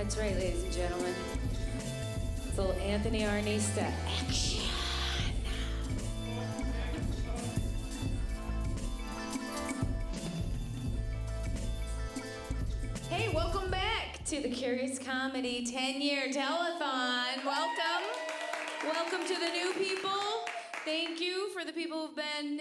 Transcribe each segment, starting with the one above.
That's right, ladies and gentlemen. It's little Anthony Arnista action. Hey, welcome back to the Curious Comedy 10-year telethon. Welcome to the new people. Thank you for the people who've been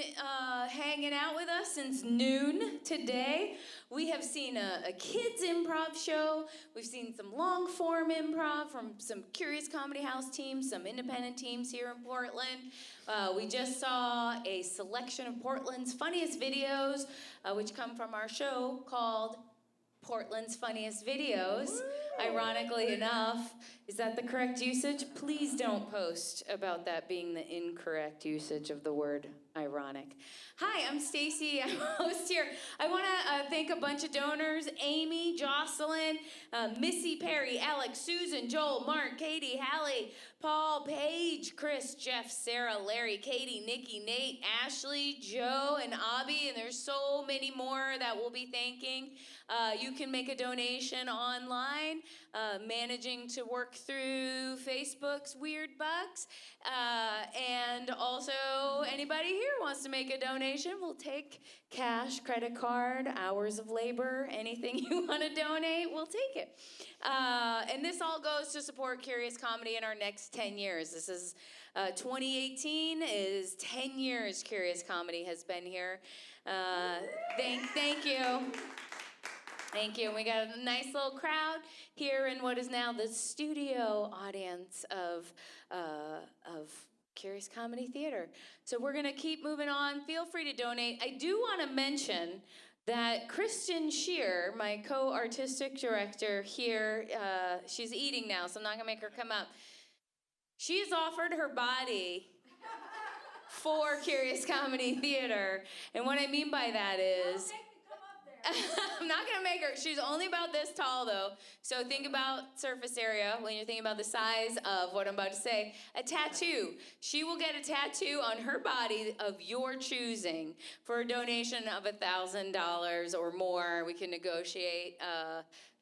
hanging out with us since noon today. We have seen a kids improv show. We've seen some long-form improv from some Curious Comedy House teams, some independent teams here in Portland. We just saw a selection of Portland's funniest videos, which come from our show called Portland's Funniest Videos. Ironically enough, is that the correct usage? Please don't post about that being the incorrect usage of the word ironic. Hi, I'm Stacey. I'm a host here. I want to thank a bunch of donors: Amy, Jocelyn, Missy, Perry, Alex, Susan, Joel, Mark, Katie, Hallie, Paul, Paige, Chris, Jeff, Sarah, Larry, Katie, Nikki, Nate, Ashley, Joe, and Abby, and there's so many more that we'll be thanking. You can make a donation online, managing to work through Facebook's weird bugs, and also anybody here wants to make a donation, we'll take cash, credit card, hours of labor, anything you want to donate, we'll take it. And this all goes to support Curious Comedy in our next 10 years. This is 2018 is 10 years Curious Comedy has been here. Thank you. Thank you. We got a nice little crowd here in what is now the studio audience of Curious Comedy Theater. So we're going to keep moving on. Feel free to donate. I do want to mention that Kristen Schier, my co-artistic director here, she's eating now, so I'm not going to make her come up. She's offered her body for Curious Comedy Theater. And what I mean by that is, I'm not going to make her. She's only about this tall, though. So think about surface area when you're thinking about the size of what I'm about to say. A tattoo. She will get a tattoo on her body of your choosing for a donation of $1,000 or more. We can negotiate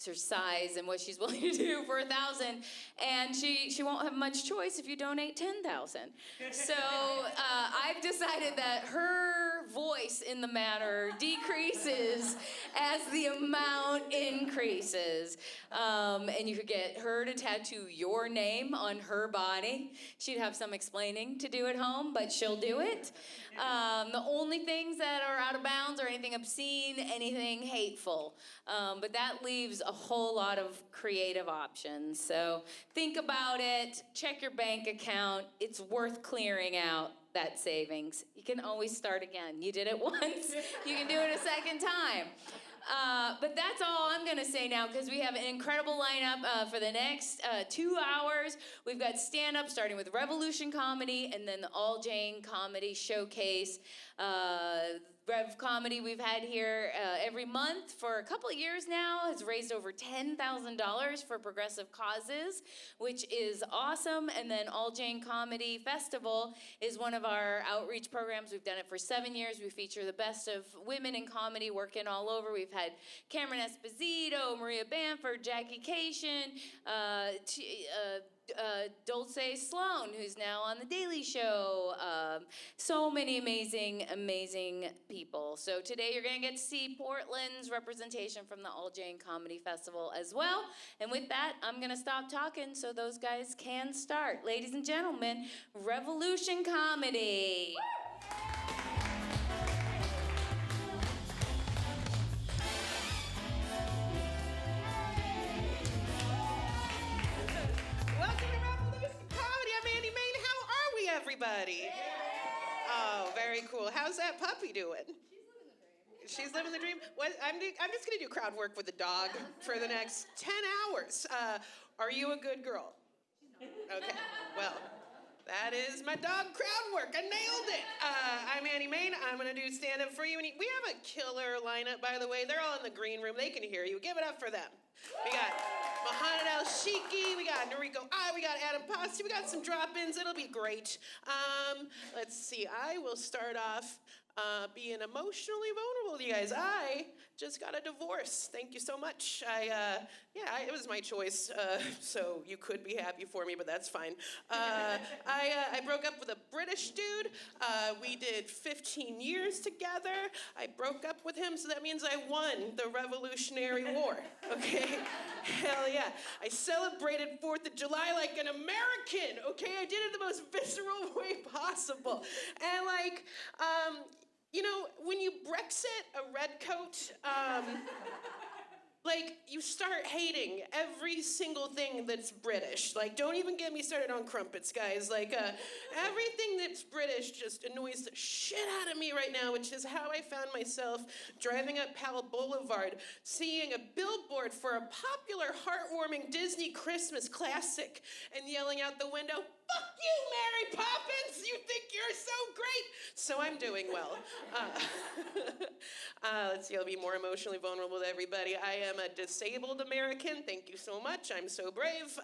her size and what she's willing to do for $1,000. And she won't have much choice if you donate $10,000. So I've decided that her voice in the matter decreases as the amount increases. And you could get her to tattoo your name on her body. She'd have some explaining to do at home, but she'll do it. The only things that are out of bounds are anything obscene, anything hateful. But that leaves a whole lot of creative options. So think about it, check your bank account. It's worth clearing out that savings. You can always start again. You did it once, you can do it a second time. But that's all I'm going to say now, because we have an incredible lineup for the next 2 hours. We've got stand-up starting with Revolution Comedy and then the All Jane Comedy Showcase. Rev Comedy we've had here every month for a couple of years now has raised over $10,000 for progressive causes, which is awesome. And then All Jane Comedy Festival is one of our outreach programs. We've done it for 7 years. We feature the best of women in comedy working all over. We've had Cameron Esposito, Maria Bamford, Jackie Cation, Dulce Sloan, who's now on The Daily Show. So many amazing people. So today you're going to get to see Portland's representation from the All Jane Comedy Festival as well. And with that, I'm going to stop talking so those guys can start. Ladies and gentlemen, Revolution Comedy. Everybody. Yeah. Oh, very cool. How's that puppy doing? She's living the dream. What, I'm just going to do crowd work with the dog for the next 10 hours. Are you a good girl? Okay. Well, that is my dog crowd work. I nailed it. I'm Annie Main. I'm going to do stand-up for you. We have a killer lineup, by the way. They're all in the green room. They can hear you. Give it up for them. We got Mohanad Elshieky, we got Nariko Ott, we got Pasi, we got some drop-ins. It'll be great. Let's see. I will start off being emotionally vulnerable with you guys. I just got a divorce. Thank you so much. It was my choice, so you could be happy for me, but that's fine. I broke up with a British dude. We did 15 years together. I broke up with him, so that means I won the Revolutionary War, okay? Hell yeah. I celebrated 4th of July like an American, okay? I did it the most visceral way possible. And like, when you Brexit a red coat, like, you start hating every single thing that's British. Like, don't even get me started on crumpets, guys. Like, everything that's British just annoys the shit out of me right now, which is how I found myself driving up Powell Boulevard, seeing a billboard for a popular, heartwarming Disney Christmas classic, and yelling out the window, "Fuck you, Mary Poppins! You think you're so great!" So I'm doing well. Let's see, I'll be more emotionally vulnerable to everybody. I am a disabled American. Thank you so much. I'm so brave.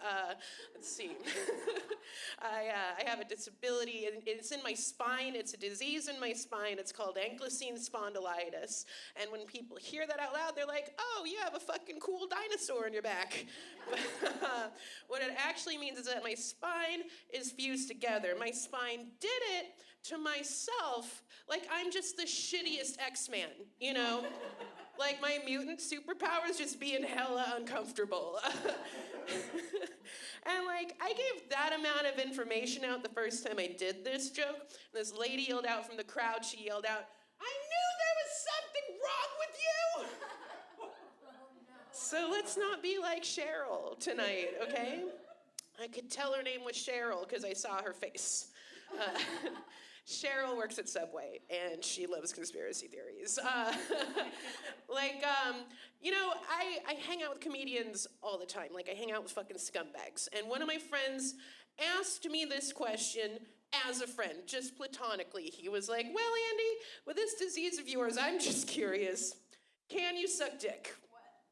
Let's see. I have a disability, and it's in my spine. It's a disease in my spine. It's called ankylosing spondylitis. And when people hear that out loud, they're like, "Oh, you have a fucking cool dinosaur in your back." What it actually means is that my spine is fused together. My spine did it to myself like I'm just the shittiest X-Man, you know? Like my mutant superpowers just being hella uncomfortable. And like, I gave that amount of information out the first time I did this joke. And this lady yelled out from the crowd, she yelled out, "I knew there was something wrong with you!" So let's not be like Cheryl tonight, okay? I could tell her name was Cheryl because I saw her face. Cheryl works at Subway, and she loves conspiracy theories. I hang out with comedians all the time. Like, I hang out with fucking scumbags. And one of my friends asked me this question as a friend, just platonically. He was like, "Well, Andie, with this disease of yours, I'm just curious. Can you suck dick?"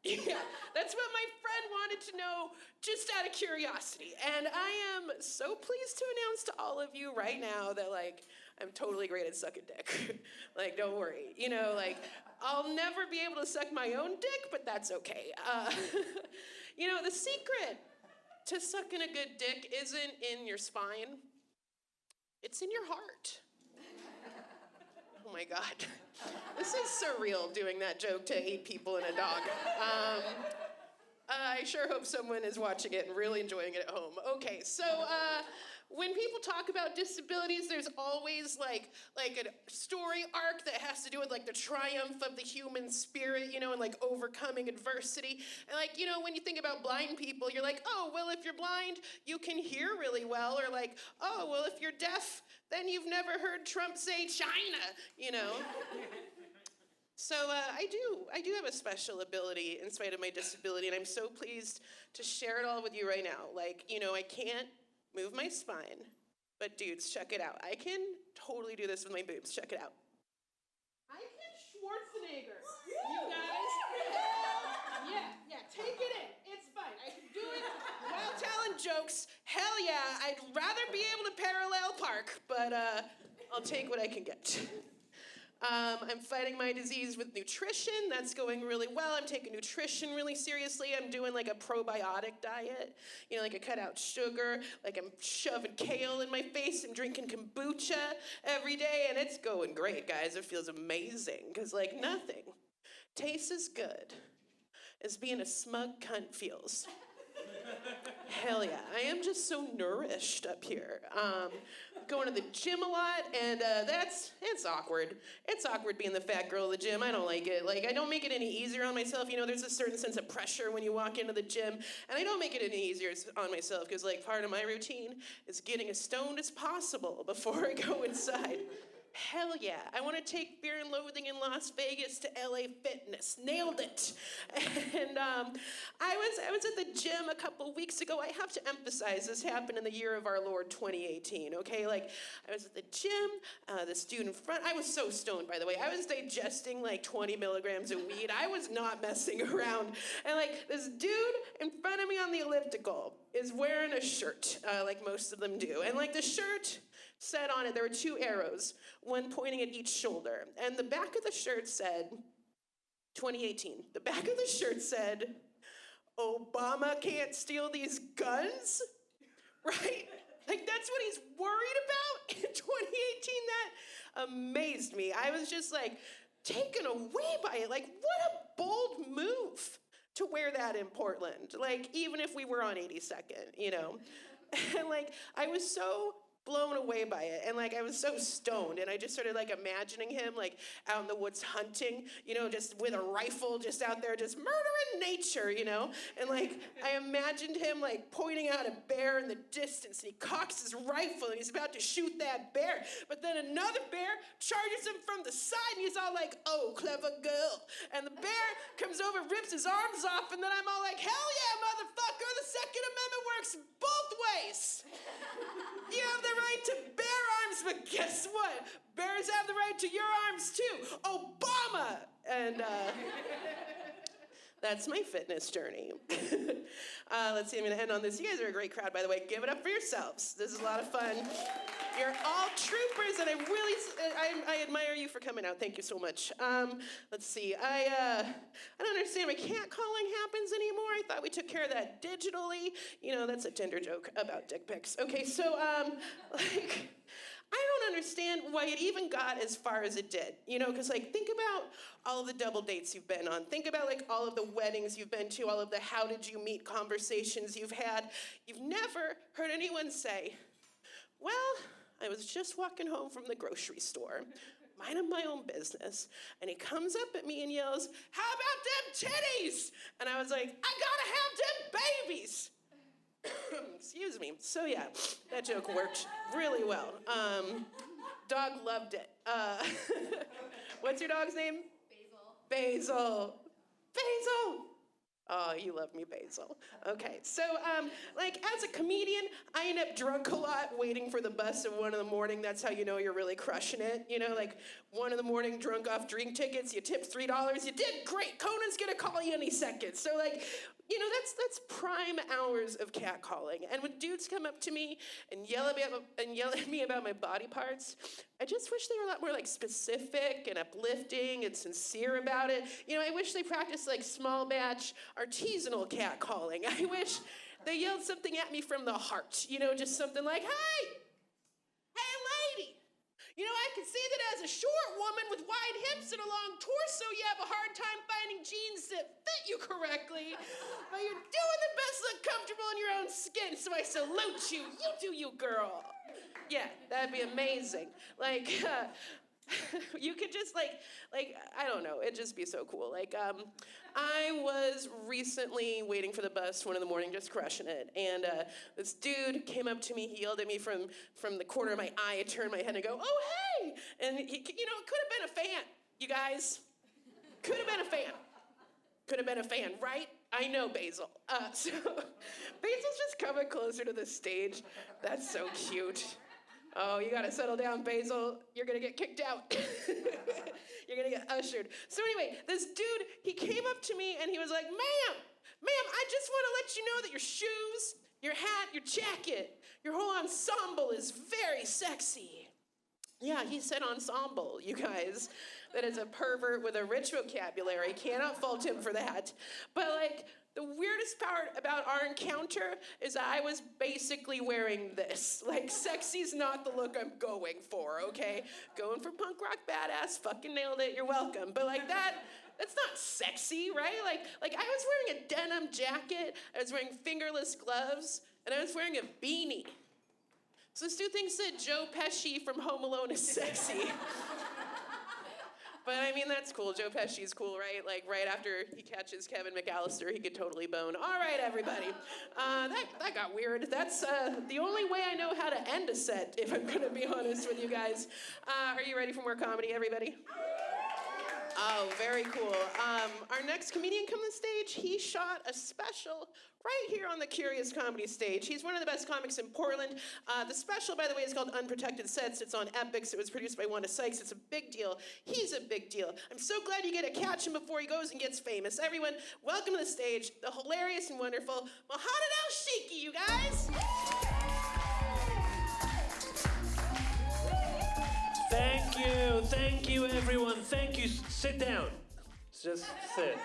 Yeah, that's what my friend wanted to know, just out of curiosity. And I am so pleased to announce to all of you right now that, like, I'm totally great at sucking dick. Like, don't worry. I'll never be able to suck my own dick, but that's okay. The secret to sucking a good dick isn't in your spine. It's in your heart. Oh my God. This is surreal doing that joke to 8 people and a dog. I sure hope someone is watching it and really enjoying it at home. Okay, so when people talk about disabilities, there's always like a story arc that has to do with like the triumph of the human spirit, and like overcoming adversity. And when you think about blind people, you're like, oh, well, if you're blind, you can hear really well. Or like, oh, well, if you're deaf, then you've never heard Trump say China, So I do have a special ability in spite of my disability, and I'm so pleased to share it all with you right now. Like, I can't move my spine, but dudes, check it out. I can totally do this with my boobs. Check it out. I can Schwarzenegger, you guys. Yeah, take it in. It's fine. I can do it while telling jokes. Hell yeah, I'd rather be able to parallel park, but I'll take what I can get. I'm fighting my disease with nutrition. That's going really well. I'm taking nutrition really seriously. I'm doing like a probiotic diet. Like I cut out sugar. Like I'm shoving kale in my face. I'm drinking kombucha every day. And it's going great, guys. It feels amazing. Because like nothing tastes as good as being a smug cunt feels. Hell yeah. I am just so nourished up here. Going to the gym a lot, and it's awkward. It's awkward being the fat girl of the gym. I don't like it. Like, I don't make it any easier on myself. There's a certain sense of pressure when you walk into the gym, and I don't make it any easier on myself, because, like, part of my routine is getting as stoned as possible before I go inside. Hell yeah. I want to take Fear and Loathing in Las Vegas to LA Fitness. Nailed it. And I was at the gym a couple weeks ago. I have to emphasize this happened in the year of our Lord 2018, okay? Like, I was at the gym, this dude in front, I was so stoned, by the way. I was digesting like 20 milligrams of weed. I was not messing around. And like, this dude in front of me on the elliptical is wearing a shirt, like most of them do. And like the shirt said on it, there were 2 arrows, one pointing at each shoulder. And the back of the shirt said, 2018. The back of the shirt said, Obama can't steal these guns? Right? Like, that's what he's worried about in 2018? That amazed me. I was just like, taken away by it. Like, what a bold move to wear that in Portland. Like, even if we were on 82nd, you know? And like, I was so blown away by it, and like I was so stoned, and I just started like imagining him like out in the woods hunting, you know, just with a rifle, just out there, just murdering nature, you know. And like I imagined him like pointing out a bear in the distance, and he cocks his rifle, and he's about to shoot that bear, but then another bear charges him from the side, and he's all like, "Oh, clever girl!" And the bear comes over, rips his arms off, and then I'm all like, "Hell yeah, motherfucker! The Second Amendment works both ways. You have the right to bear arms, but guess what? Bears have the right to your arms too. Obama!" And that's my fitness journey. Let's see, I'm gonna end on this. You guys are a great crowd, by the way. Give it up for yourselves. This is a lot of fun. You're all troopers, and I admire you for coming out. Thank you so much. Let's see, I don't understand why catcalling happens anymore. I thought we took care of that digitally. You know, that's a Tinder joke about dick pics. Okay, so, like, I don't understand why it even got as far as it did. You know, because, like, think about all of the double dates you've been on. Think about, like, all of the weddings you've been to, all of the how did you meet conversations you've had. You've never heard anyone say, "Well, I was just walking home from the grocery store, minding my own business, and he comes up at me and yells, 'How about them titties?' And I was like, 'I gotta have them babies.'" Excuse me. So yeah, that joke worked really well. Dog loved it. What's your dog's name? Basil. Basil. Oh, you love me, Basil. Okay, so, like, as a comedian, I end up drunk a lot, waiting for the bus at 1 in the morning. That's how you know you're really crushing it. You know, like, 1 in the morning, drunk off drink tickets, you tipped $3, you did great. Conan's gonna call you any second. So, like, you know, that's prime hours of catcalling. And when dudes come up to me and yell at me about my body parts, I just wish they were a lot more like specific and uplifting and sincere about it. You know, I wish they practiced like small batch artisanal catcalling. I wish they yelled something at me from the heart. You know, just something like, "Hey, lady, you know, I can see that as a short woman with wide hips and a long torso, you have a hard time finding jeans that fit you correctly, but you're doing the best look comfortable in your own skin, so I salute you. You do you, girl." Yeah, that'd be amazing. Like, you could just like, I don't know, it'd just be so cool. Like, I was recently waiting for the bus 1 in the morning, just crushing it, and this dude came up to me, he yelled at me from the corner of my eye. I turned my head and I go, "Oh, hey!" And he, you know, it could have been a fan, you guys. Could have been a fan. Could have been a fan, right? I know, Basil. So, Basil's just coming closer to the stage. That's so cute. Oh, you gotta settle down, Basil. You're gonna get kicked out. You're gonna get ushered. So anyway, this dude, he came up to me and he was like, ma'am, I just wanna let you know that your shoes, your hat, your jacket, your whole ensemble is very sexy. Yeah, he said ensemble, you guys. That is a pervert with a rich vocabulary. Cannot fault him for that. But like, the weirdest part about our encounter is that I was basically wearing this. Like, sexy's not the look I'm going for, okay? Going for punk rock badass, fucking nailed it, you're welcome. But like that's not sexy, right? Like I was wearing a denim jacket, I was wearing fingerless gloves, and I was wearing a beanie. So this dude thinks that Joe Pesci from Home Alone is sexy. But I mean, that's cool. Joe Pesci's cool, right? Like, right after he catches Kevin McAllister, he could totally bone. All right, everybody. That got weird. That's the only way I know how to end a set, if I'm gonna be honest with you guys. Are you ready for more comedy, everybody? Oh, very cool. Our next comedian come on stage, he shot a special right here on the Curious Comedy stage. He's one of the best comics in Portland. The special, by the way, is called Unprotected Sets. It's on Epix. It was produced by Wanda Sykes. It's a big deal. He's a big deal. I'm so glad you get to catch him before he goes and gets famous. Everyone, welcome to the stage, the hilarious and wonderful Mohanad Elshieky, you guys. Thank you, everyone. Thank you. Sit down. Just sit.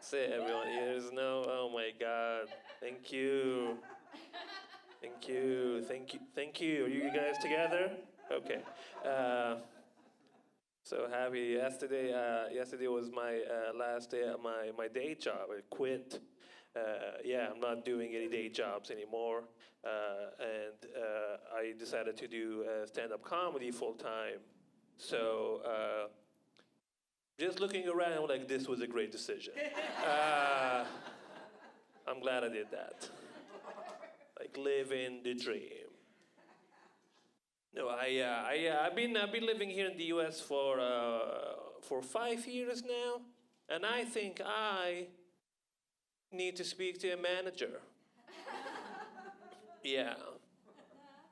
Sit, everyone. There's no, oh my God. Thank you. Thank you. Thank you. Thank you. Are you guys together? Okay. So happy. Yesterday was my last day at my day job. I quit. Yeah, I'm not doing any day jobs anymore. And I decided to do stand-up comedy full time. So just looking around, like, this was a great decision. I'm glad I did that. Like, living the dream. No, I've been living here in the U.S. for 5 years now, and I think I need to speak to a manager. Yeah.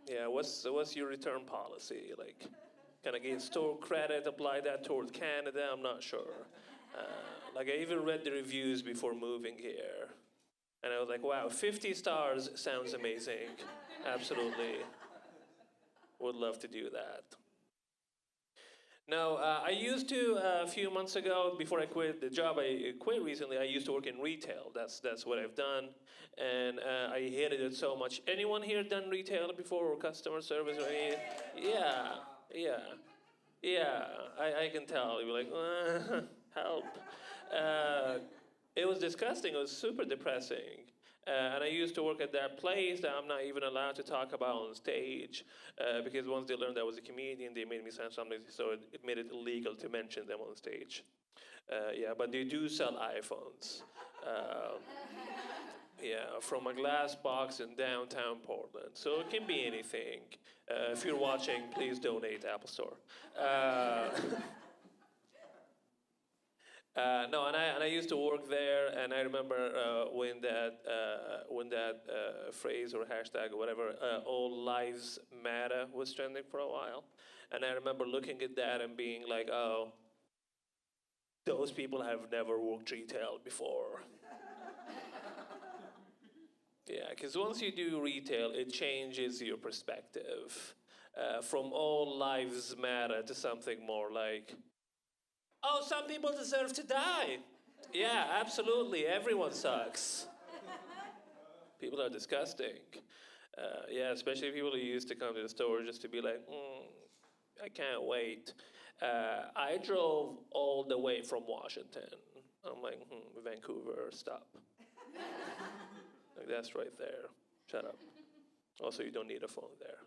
Yeah. What's your return policy? Like, can I get store credit? Apply that towards Canada? I'm not sure. Like, I even read the reviews before moving here, and I was like, wow, 50 stars sounds amazing. Absolutely. Would love to do that. Now, I used to, a few months ago, before I quit the job I quit recently, I used to work in retail. That's what I've done. And I hated it so much. Anyone here done retail before, or customer service or anything? Yeah. I can tell. You're like, help. It was disgusting. It was super depressing. And I used to work at that place that I'm not even allowed to talk about on stage, because once they learned I was a comedian, they made me sign something, so it made it illegal to mention them on stage. Yeah, but they do sell iPhones. Yeah, from a glass box in downtown Portland. So it can be anything. If you're watching, please donate Apple Store. No, and I used to work there, and I remember when that phrase or hashtag or whatever, all lives matter, was trending for a while, and I remember looking at that and being like, oh, those people have never worked retail before. Yeah, because once you do retail, it changes your perspective from all lives matter to something more like, oh, some people deserve to die. Yeah, absolutely. Everyone sucks. People are disgusting. Yeah, especially people who used to come to the store just to be like, I can't wait. I drove all the way from Washington. I'm like, Vancouver, stop. Like, that's right there. Shut up. Also, you don't need a phone there.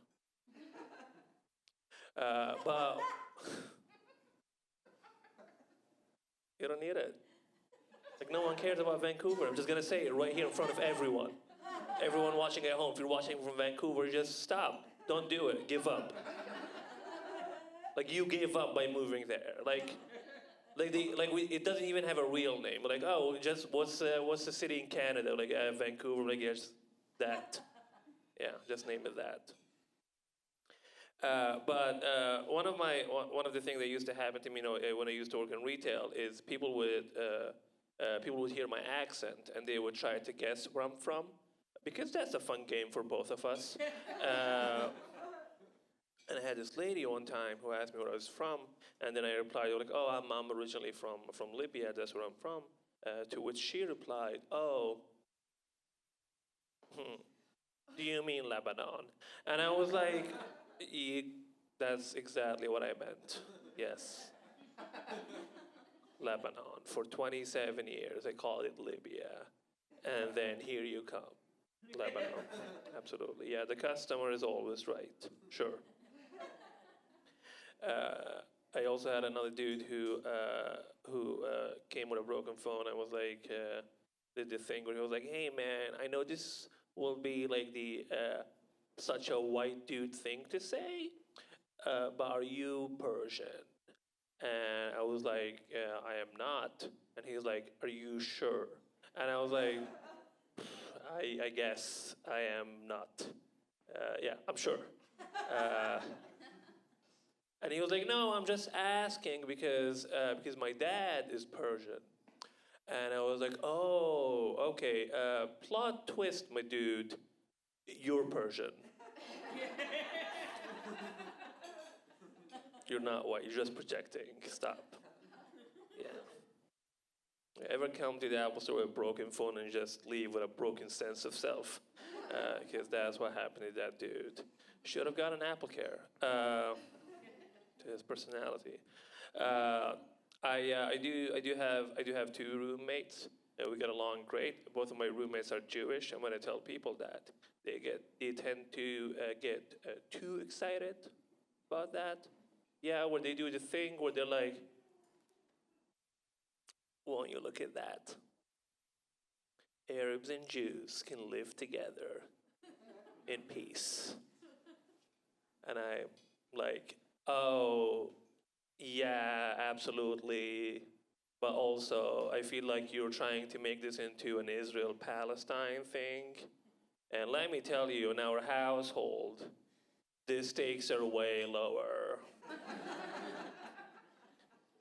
But you don't need it. Like, no one cares about Vancouver. I'm just gonna say it right here in front of everyone. Everyone watching at home, if you're watching from Vancouver, just stop. Don't do it. Give up. Like, you gave up by moving there. It doesn't even have a real name. Like, oh, just what's the city in Canada? Like, Vancouver. Like, yes, that. Yeah, just name it that. But one of the things that used to happen to me, when I used to work in retail, is people would hear my accent and they would try to guess where I'm from, because that's a fun game for both of us. And I had this lady one time who asked me where I was from, and then I replied, like, oh, I'm originally from Libya, that's where I'm from. To which she replied, oh, do you mean Lebanon? And I was like, that's exactly what I meant, yes. Lebanon. For 27 years, I called it Libya. And then here you come, Lebanon. Absolutely, yeah, the customer is always right, sure. I also had another dude who came with a broken phone and was like, did the thing where he was like, hey man, I know this will be like the such a white dude thing to say, but are you Persian? And I was like, I am not. And he was like, are you sure? And I was like, I guess I am not. Yeah, I'm sure. And he was like, no, I'm just asking because my dad is Persian. And I was like, oh, okay. Plot twist, my dude. You're Persian. You're not white. You're just projecting. Stop. Yeah. Ever come to the Apple Store with a broken phone and just leave with a broken sense of self? Because that's what happened to that dude. Should have got an Apple Care to his personality. I do have two roommates. We get along great. Both of my roommates are Jewish, and when I tell people that, they tend to get too excited about that. Yeah, where they do the thing where they're like, won't you look at that? Arabs and Jews can live together in peace. And I'm like, oh, yeah, absolutely. But also, I feel like you're trying to make this into an Israel-Palestine thing. And let me tell you, in our household, the stakes are way lower.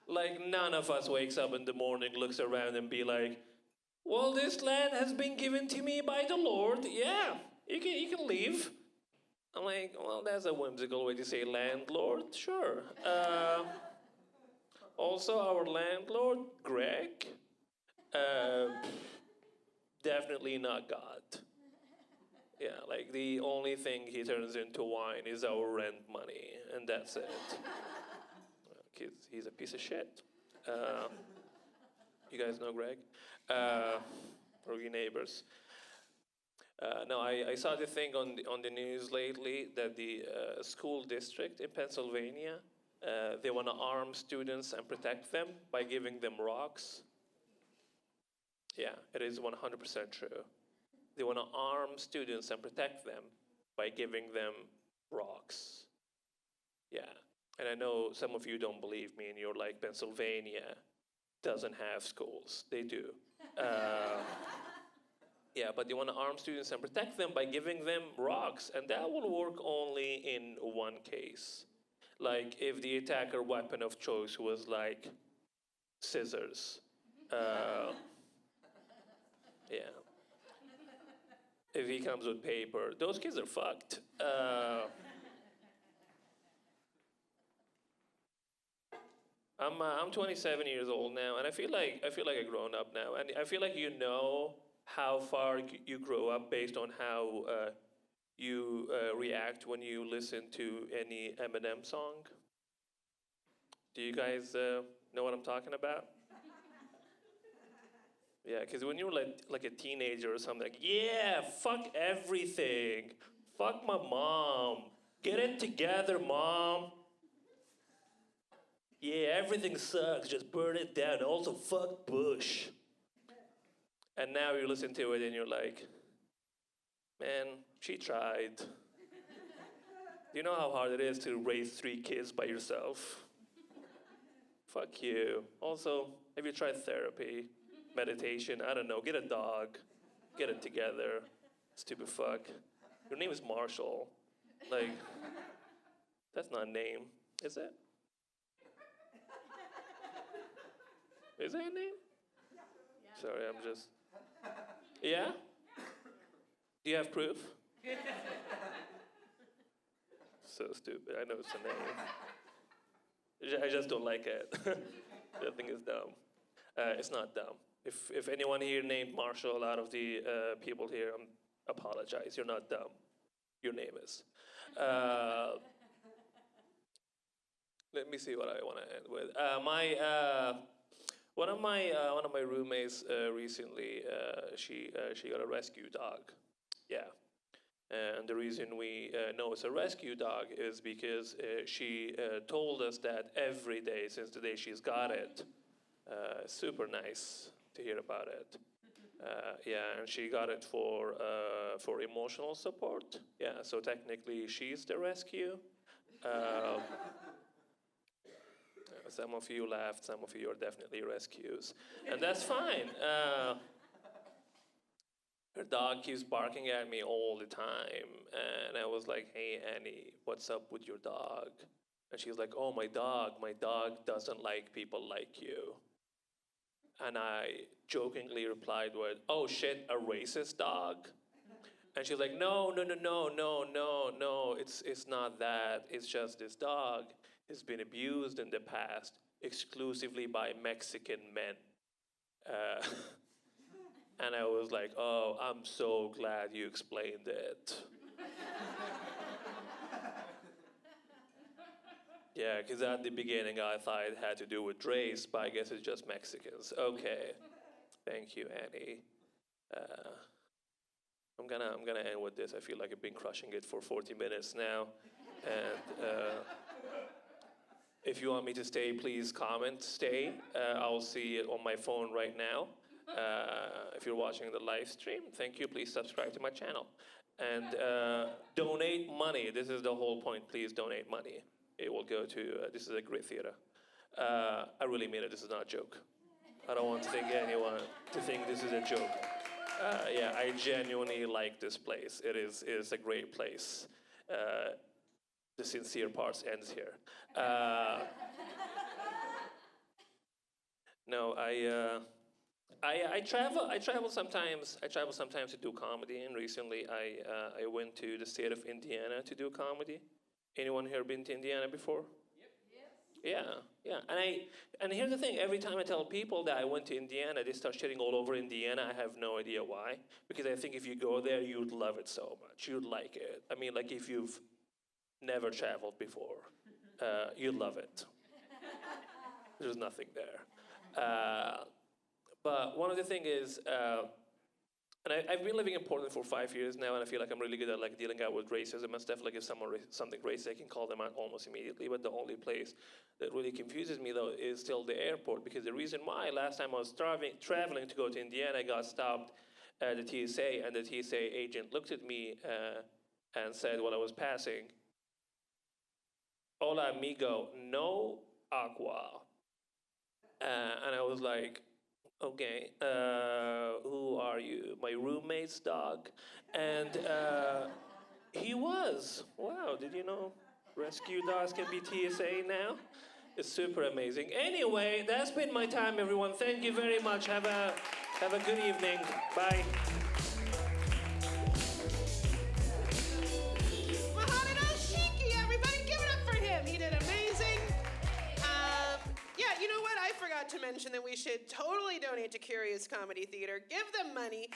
Like, none of us wakes up in the morning, looks around and be like, well, this land has been given to me by the Lord. Yeah, you can leave. I'm like, well, that's a whimsical way to say landlord. Sure. Also, our landlord, Greg, definitely not God. Yeah, like the only thing he turns into wine is our rent money, and that's it. He's a piece of shit. You guys know Greg? Or your neighbors. No, I saw the thing on the news lately that the school district in Pennsylvania, they want to arm students and protect them by giving them rocks. Yeah, it is 100% true. They want to arm students and protect them by giving them rocks. Yeah, and I know some of you don't believe me, and you're like, Pennsylvania doesn't have schools. They do. Yeah, but they want to arm students and protect them by giving them rocks, and that will work only in one case. Like if the attacker weapon of choice was like scissors. Yeah. If he comes with paper, those kids are fucked. I'm 27 years old now, and I feel like a grown up now, and I feel like you know how far you grow up based on how you react when you listen to any Eminem song. Do you guys know what I'm talking about? Yeah, because when you're like a teenager or something, like, yeah, fuck everything. Fuck my mom. Get it together, mom. Yeah, everything sucks. Just burn it down. Also, fuck Bush. And now you listen to it and you're like, man, she tried. Do you know how hard it is to raise 3 kids by yourself? Fuck you. Also, have you tried therapy? Meditation, I don't know, get a dog, get it together, stupid fuck. Your name is Marshall. Like, that's not a name, is it? Is it a name? Yeah. Sorry, I'm just... Yeah? Do you have proof? So stupid, I know it's a name. I just don't like it. That thing is dumb. It's not dumb. If anyone here named Marshall out of the people here, apologize. You're not dumb. Your name is. Let me see what I want to end with. One of my roommates recently, she got a rescue dog. Yeah. And the reason we know it's a rescue dog is because she told us that every day since the day she's got it. Super nice to hear about it. Yeah, and she got it for emotional support. Yeah, so technically she's the rescue. Some of you laughed, some of you are definitely rescues. And that's fine. Her dog keeps barking at me all the time. And I was like, hey, Annie, what's up with your dog? And she's like, oh, my dog doesn't like people like you. And I jokingly replied with, oh shit, a racist dog? And she's like, no, it's not that. It's just this dog has been abused in the past exclusively by Mexican men. Uh, and I was like, oh, I'm so glad you explained it. Yeah, because at the beginning I thought it had to do with race, but I guess it's just Mexicans. Okay, thank you, Annie. I'm gonna end with this. I feel like I've been crushing it for 40 minutes now, and if you want me to stay, please comment stay. I'll see it on my phone right now. If you're watching the live stream, thank you. Please subscribe to my channel and donate money. This is the whole point. Please donate money. It will go to, this is a great theater. I really mean it, this is not a joke. I don't want to think anyone to think this is a joke. Yeah, I genuinely like this place. It is a great place. The sincere parts ends here. No, I travel sometimes. I travel sometimes to do comedy, and recently I went to the state of Indiana to do comedy. Anyone here been to Indiana before? Yep. Yeah. And here's the thing, every time I tell people that I went to Indiana, they start shitting all over Indiana. I have no idea why. Because I think if you go there, you'd love it so much. You'd like it. I mean, like if you've never traveled before, you'd love it. There's nothing there. But one of the things is, and I've been living in Portland for 5 years now, and I feel like I'm really good at like dealing out with racism and stuff. Like if someone something racist, I can call them out almost immediately. But the only place that really confuses me though is still the airport, because the reason why last time I was traveling to go to Indiana, I got stopped at the TSA, and the TSA agent looked at me and said while I was passing, "Hola amigo, no agua," and I was like, okay, who are you? My roommate's dog? And he was. Wow, did you know rescue dogs can be TSA now? It's super amazing. Anyway, that's been my time, everyone. Thank you very much. Have a good evening. Bye. Mohanad Elshieky, everybody, give it up for him. He did amazing. Yeah, you know what? I forgot to mention that we should totally donate to Curious Comedy Theater. Give them money.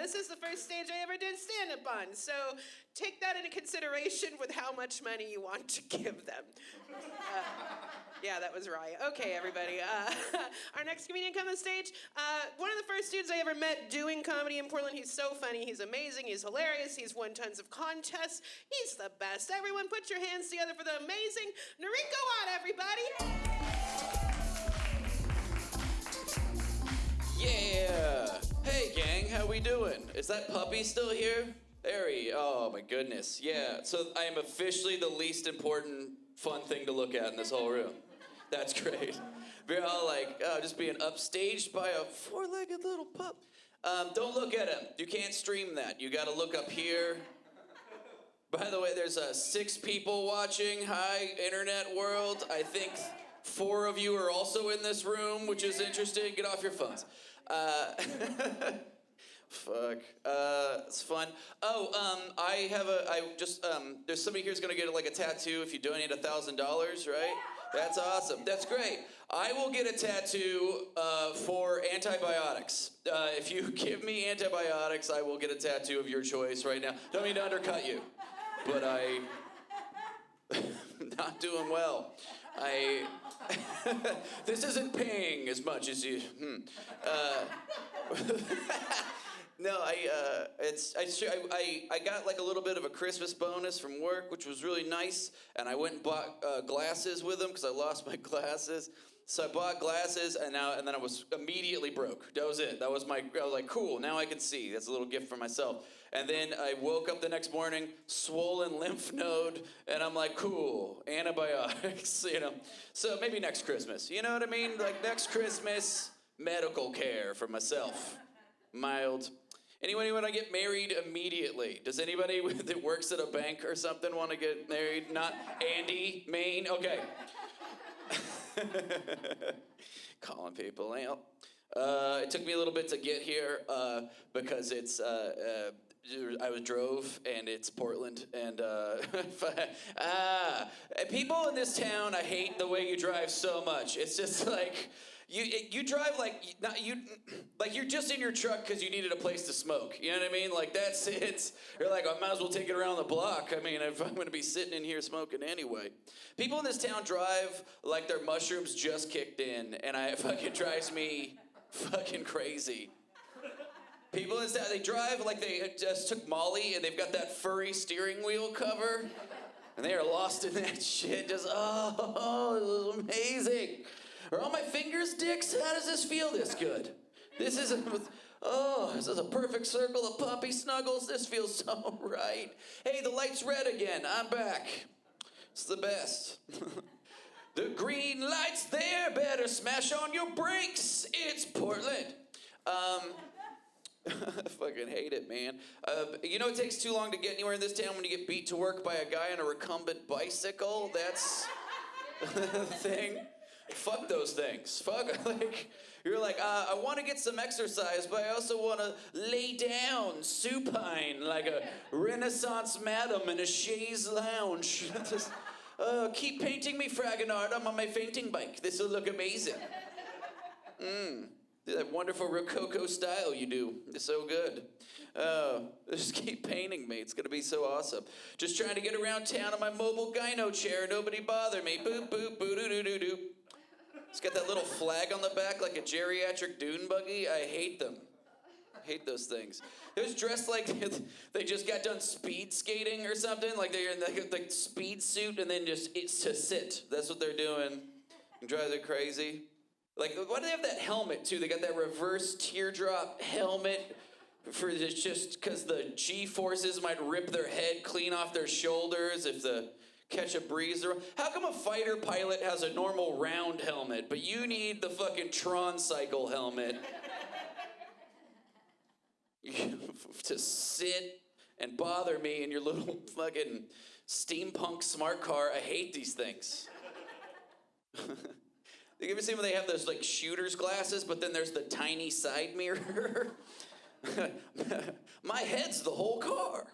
This is the first stage I ever did stand-up on, so take that into consideration with how much money you want to give them. Yeah, that was right. Okay, everybody. Our next comedian come on stage. One of the first dudes I ever met doing comedy in Portland. He's so funny. He's amazing. He's hilarious. He's won tons of contests. He's the best. Everyone put your hands together for the amazing Nariko Ott, everybody. Yeah! Hey gang, how we doing? Is that puppy still here? Oh my goodness, yeah. So I am officially the least important fun thing to look at in this whole room. That's great. We're all like, just being upstaged by a four-legged little pup. Don't look at him. You can't stream that. You gotta look up here. By the way, there's 6 people watching. Hi, internet world. I think 4 of you are also in this room, which is interesting. Get off your phones. Fuck. It's fun. There's somebody here's gonna get like a tattoo if you donate $1,000, right? That's awesome. That's great. I will get a tattoo for antibiotics. If you give me antibiotics, I will get a tattoo of your choice right now. Don't mean to undercut you, but I'm not doing well. This isn't paying as much as you. No, I got like a little bit of a Christmas bonus from work, which was really nice, and I went and bought glasses with them because I lost my glasses. So I bought glasses, and then I was immediately broke. That was it. I was like, cool, now I can see. That's a little gift for myself. And then I woke up the next morning, swollen lymph node, and I'm like, cool, antibiotics, you know. So maybe next Christmas, you know what I mean? Like next Christmas, medical care for myself, mild. Anybody want to get married immediately? Does anybody that works at a bank or something want to get married? Not Andie, Maine? Okay. Calling people out. It took me a little bit to get here because it's I drove and it's Portland and people in this town, I hate the way you drive so much. It's just like you drive like you're just in your truck because you needed a place to smoke. You know what I mean? Like that's it. You're like, I might as well take it around the block. I mean, if I'm gonna be sitting in here smoking anyway. People in this town drive like their mushrooms just kicked in, and it fucking drives me fucking crazy. People in this town, they drive like they just took Molly and they've got that furry steering wheel cover, and they are lost in that shit. Just this is amazing. Are all my fingers dicks? How does this feel this good? This is a perfect circle of puppy snuggles. This feels so right. Hey, the light's red again. I'm back. It's the best. The green light's there. Better smash on your brakes. It's Portland. I fucking hate it, man. You know it takes too long to get anywhere in this town when you get beat to work by a guy on a recumbent bicycle? That's the thing. Fuck those things. Fuck, like, you're like, I want to get some exercise, but I also want to lay down supine like a Renaissance madam in a chaise lounge. Just, keep painting me, Fragonard. I'm on my fainting bike. This will look amazing. That wonderful Rococo style you do. It's so good. Just keep painting me. It's going to be so awesome. Just trying to get around town on my mobile gyno chair. Nobody bother me. Boop, boop, boo-doo-doo-doo-doo. It's got that little flag on the back like a geriatric dune buggy. I hate them. I hate those things. It was dressed like they just got done speed skating or something. Like they're in like speed suit and then it's to sit. That's what they're doing. It drives it crazy. Like, why do they have that helmet, too? They got that reverse teardrop helmet for just because the G-forces might rip their head clean off their shoulders if the catch a breeze. How come a fighter pilot has a normal round helmet, but you need the fucking Tron cycle helmet to sit and bother me in your little fucking steampunk smart car? I hate these things. You ever see when they have those like shooter's glasses, but then there's the tiny side mirror? My head's the whole car.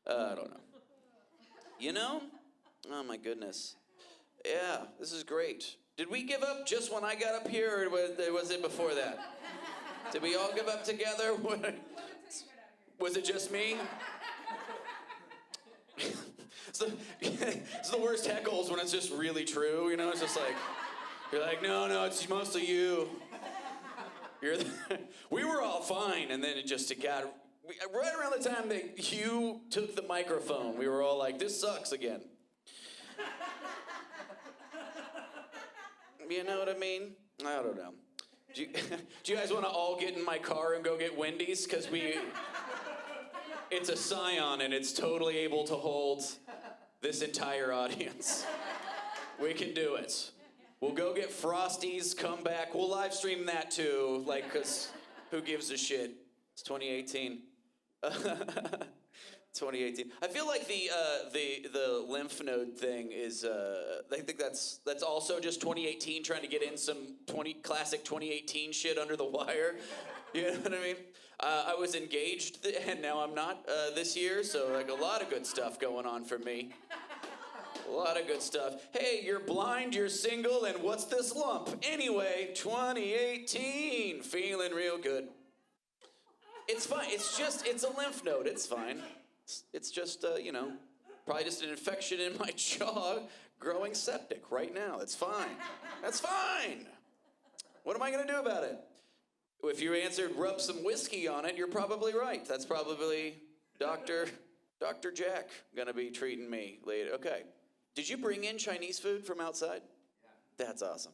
I don't know. You know? Oh my goodness. Yeah, this is great. Did we give up just when I got up here, or was it before that? Did we all give up together? Was it just me? It's the worst heckles when it's just really true, you know? It's just like, you're like, no, it's mostly you. We were all fine, and then it got... right around the time that you took the microphone, we were all like, this sucks again. You know what I mean? I don't know. Do you guys want to all get in my car and go get Wendy's? Because it's a Scion, and it's totally able to hold this entire audience. We can do it. We'll go get Frosties, come back. We'll live stream that too, like, because who gives a shit? It's 2018. 2018. I feel like the lymph node thing is, I think that's also just 2018 trying to get in some classic 2018 shit under the wire. You know what I mean? I was engaged and now I'm not this year, so like a lot of good stuff going on for me. A lot of good stuff. Hey, you're blind, you're single, and what's this lump? Anyway, 2018, feeling real good. It's fine. It's a lymph node. It's fine. It's just, probably just an infection in my jaw growing septic right now. It's fine. That's fine. What am I going to do about it? If you answered rub some whiskey on it, you're probably right. That's probably Dr. Jack going to be treating me later. Okay. Did you bring in Chinese food from outside? Yeah. That's awesome.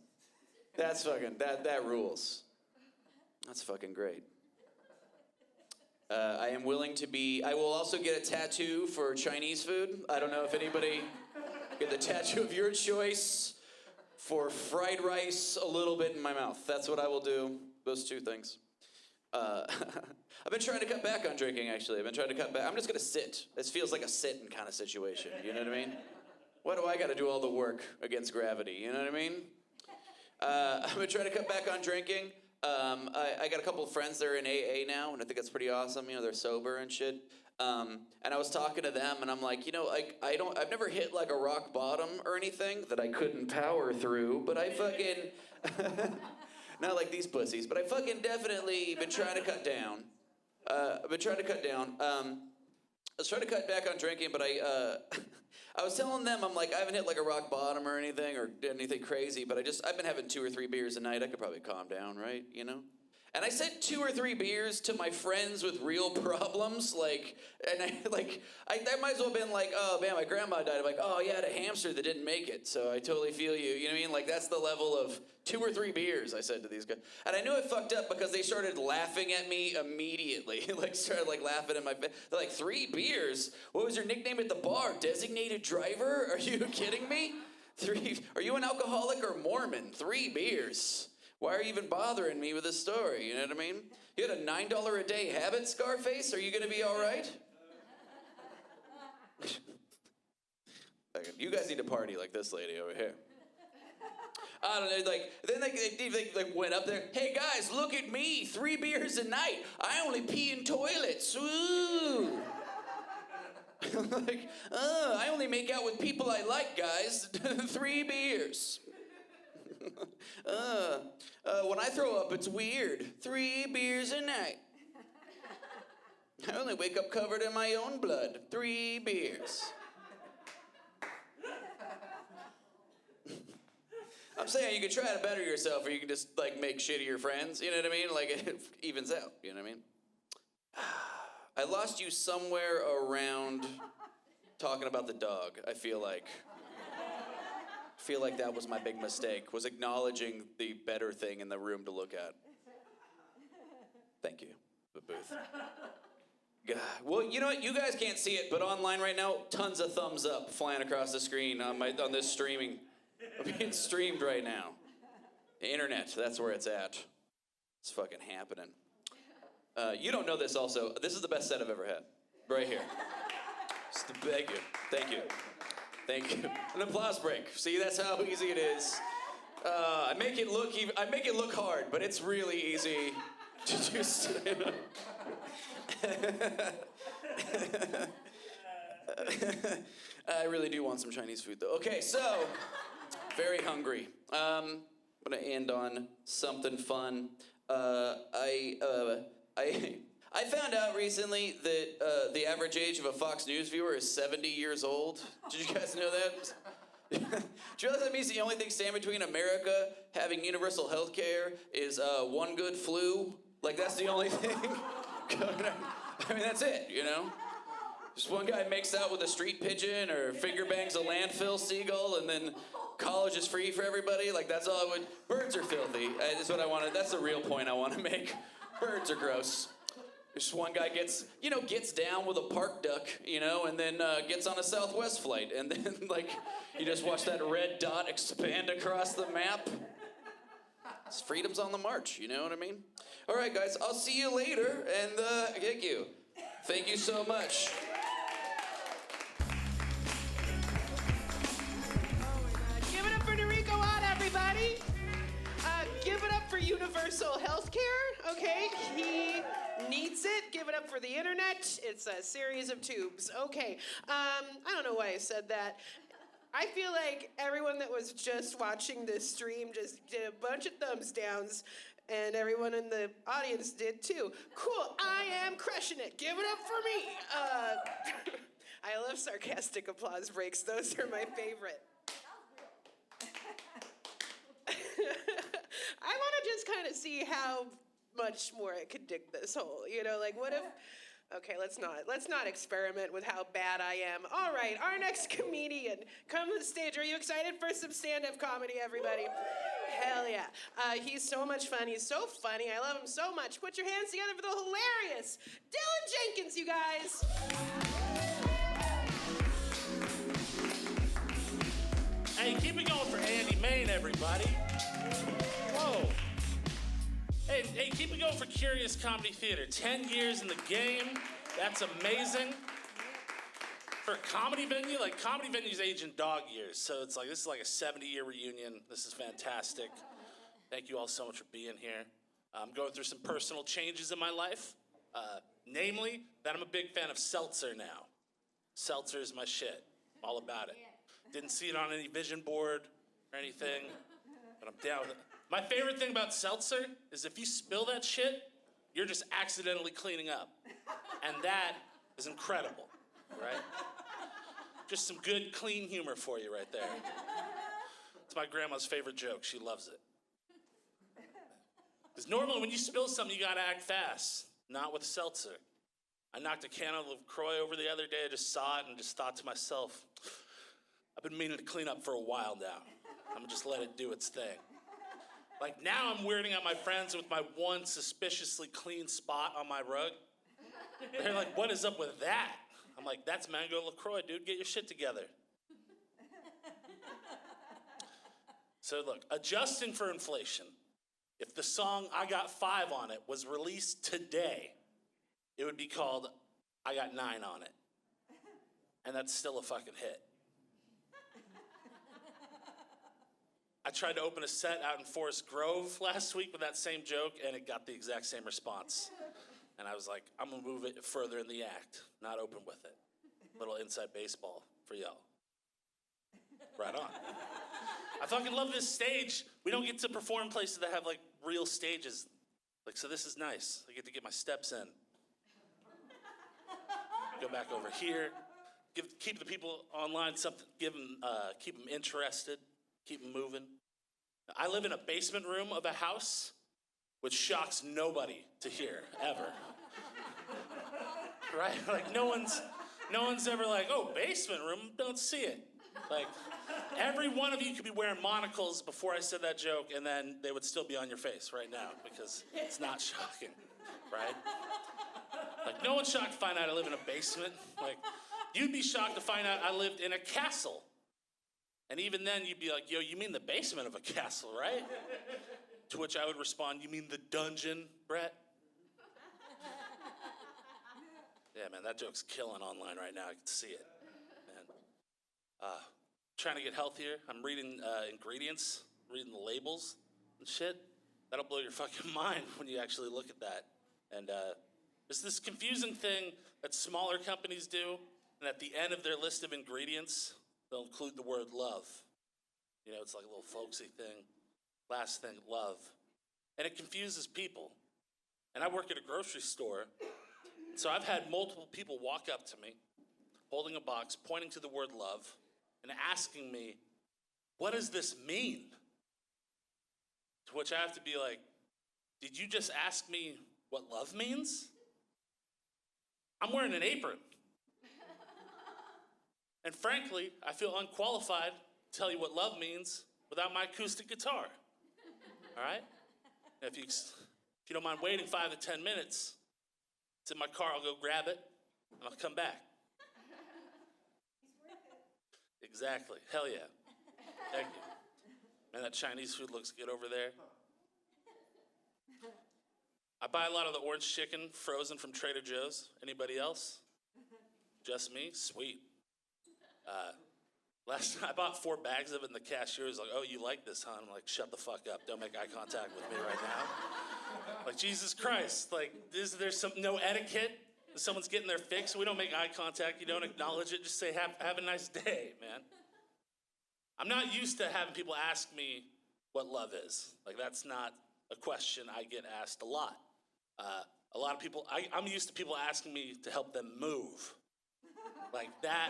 That's fucking, that rules. That's fucking great. I will also get a tattoo for Chinese food. I don't know if anybody get the tattoo of your choice for fried rice a little bit in my mouth. That's what I will do, those two things. I've been trying to cut back on drinking, actually. I'm just gonna sit. This feels like a sitting kind of situation, you know what I mean? Why do I gotta do all the work against gravity, you know what I mean? I'm gonna try to cut back on drinking. I got a couple of friends that are in AA now, and I think that's pretty awesome. You know, they're sober and shit. And I was talking to them, and I'm like, I've never hit like a rock bottom or anything that I couldn't power through, but I fucking Not like these pussies, but I fucking definitely been trying to cut down. I've been trying to cut down. I was trying to cut back on drinking, but I was telling them, I'm like, I haven't hit like a rock bottom or anything crazy, but I've been having 2 or 3 beers a night. I could probably calm down, right? You know? And I said 2 or 3 beers to my friends with real problems, that might as well have been like, oh man, my grandma died. I'm like, oh yeah, I had a hamster that didn't make it, so I totally feel you. You know what I mean? Like that's the level of 2 or 3 beers I said to these guys. And I knew I fucked up because they started laughing at me immediately. Started laughing at my face. They're like, 3 beers? What was your nickname at the bar? Designated driver? Are you kidding me? 3, are you an alcoholic or Mormon? 3 beers. Why are you even bothering me with this story? You know what I mean? You had a $9 a day habit, Scarface? Are you gonna be all right? You guys need to party like this lady over here. I don't know, then they went up there, hey guys, look at me, 3 beers a night. I only pee in toilets, ooh. I only make out with people I like, guys. 3 beers. When I throw up, it's weird. 3 beers a night. I only wake up covered in my own blood. 3 beers. I'm saying you can try to better yourself, or you can just make shittier friends. You know what I mean? It evens out. You know what I mean? I lost you somewhere around talking about the dog. I feel like that was my big mistake, was acknowledging the better thing in the room to look at. Thank you, the booth. God. Well, you know what? You guys can't see it, but online right now, tons of thumbs up flying across the screen on this streaming. I'm being streamed right now. The internet, that's where it's at. It's fucking happening. You don't know this also. This is the best set I've ever had. Right here. Thank you. Thank you. Thank you. An applause break. See, that's how easy it is. I make it look hard, but it's really easy to just. I really do want some Chinese food, though. Okay, so very hungry. I'm gonna end on something fun. I found out recently that the average age of a Fox News viewer is 70 years old. Did you guys know that? Do you realize that means the only thing standing between America having universal health care is one good flu? That's the only thing going on. I mean, that's it, you know? Just one guy makes out with a street pigeon or finger bangs a landfill seagull, and then college is free for everybody. That's all I would. Birds are filthy. That's what I wanted. That's the real point I want to make. Birds are gross. Just one guy gets down with a park duck, and then gets on a Southwest flight, and then you just watch that red dot expand across the map. Freedom's on the march, you know what I mean? All right, guys, I'll see you later, and thank you. Thank you so much. Give it up for Nariko Ott, everybody. Give it up for universal health care, okay? He needs it. Give it up for the internet. It's a series of tubes. Okay, I don't know why I said that. I feel like everyone that was just watching this stream just did a bunch of thumbs downs, and everyone in the audience did too. Cool, I am crushing it. Give it up for me. I love sarcastic applause breaks. Those are my favorite. I want to just kind of see how much more I could dig this hole. What if... Okay, let's not experiment with how bad I am. All right, our next comedian. Come to the stage. Are you excited for some stand-up comedy, everybody? Hell yeah. He's so much fun. He's so funny. I love him so much. Put your hands together for the hilarious Dylan Jenkins, you guys. Hey, keep it going for Andie, Maine, everybody. Whoa. Hey, keep it going for Curious Comedy Theater. 10 years in the game. That's amazing. For a comedy venue, comedy venues age in dog years. So this is like a 70-year reunion. This is fantastic. Thank you all so much for being here. I'm going through some personal changes in my life. Namely, that I'm a big fan of seltzer now. Seltzer is my shit. I'm all about it. Didn't see it on any vision board or anything, but I'm down with it. My favorite thing about seltzer is if you spill that shit, you're just accidentally cleaning up. And that is incredible, right? Just some good, clean humor for you right there. It's my grandma's favorite joke. She loves it. Because normally when you spill something, you gotta act fast. Not with seltzer. I knocked a can of LaCroix over the other day. I just saw it and just thought to myself, I've been meaning to clean up for a while now. I'm gonna just let it do its thing. Like now I'm weirding out my friends with my one suspiciously clean spot on my rug. They're like, what is up with that? I'm like, that's mango LaCroix, dude. Get your shit together. So look, adjusting for inflation. If the song I Got 5 on It was released today, it would be called I Got 9 on It. And that's still a fucking hit. I tried to open a set out in Forest Grove last week with that same joke, and it got the exact same response. And I was like, I'm gonna move it further in the act, not open with it. Little inside baseball for y'all. Right on. I fucking love this stage. We don't get to perform places that have like real stages. Like, so this is nice. I get to get my steps in. Go back over here. Keep the people online something, keep them interested, keep them moving. I live in a basement room of a house, which shocks nobody to hear, ever. Right? Like no one's ever like, oh, basement room, don't see it. Like, every one of you could be wearing monocles before I said that joke, and then they would still be on your face right now, because it's not shocking, right? Like, no one's shocked to find out I live in a basement. Like, you'd be shocked to find out I lived in a castle. And even then, you'd be like, yo, you mean the basement of a castle, right? To which I would respond, you mean the dungeon, Brett? Yeah, man, that joke's killing online right now. I can see it, man. Trying to get healthier. I'm reading ingredients, reading the labels and shit. That'll blow your fucking mind when you actually look at that. And there's this confusing thing that smaller companies do, and at the end of their list of ingredients, they'll include the word love. You know, it's like a little folksy thing. Last thing, love. And it confuses people. And I work at a grocery store, so I've had multiple people walk up to me, holding a box, pointing to the word love, and asking me, what does this mean? To which I have to be like, did you just ask me what love means? I'm wearing an apron. And frankly, I feel unqualified to tell you what love means without my acoustic guitar. All right? And if you don't mind waiting 5 to 10 minutes, it's in my car, I'll go grab it, and I'll come back. Exactly. Hell yeah. Thank you. Man, that Chinese food looks good over there. I buy a lot of the orange chicken frozen from Trader Joe's. Anybody else? Just me? Sweet. Last night I bought 4 bags of it, and the cashier was like, oh, you like this, huh? I'm like, shut the fuck up. Don't make eye contact with me right now. Like, Jesus Christ. Like, there's no etiquette. If someone's getting their fix, we don't make eye contact. You don't acknowledge it. Just say, have a nice day, man. I'm not used to having people ask me what love is. Like, that's not a question I get asked a lot. A lot of people, I'm used to people asking me to help them move. Like that,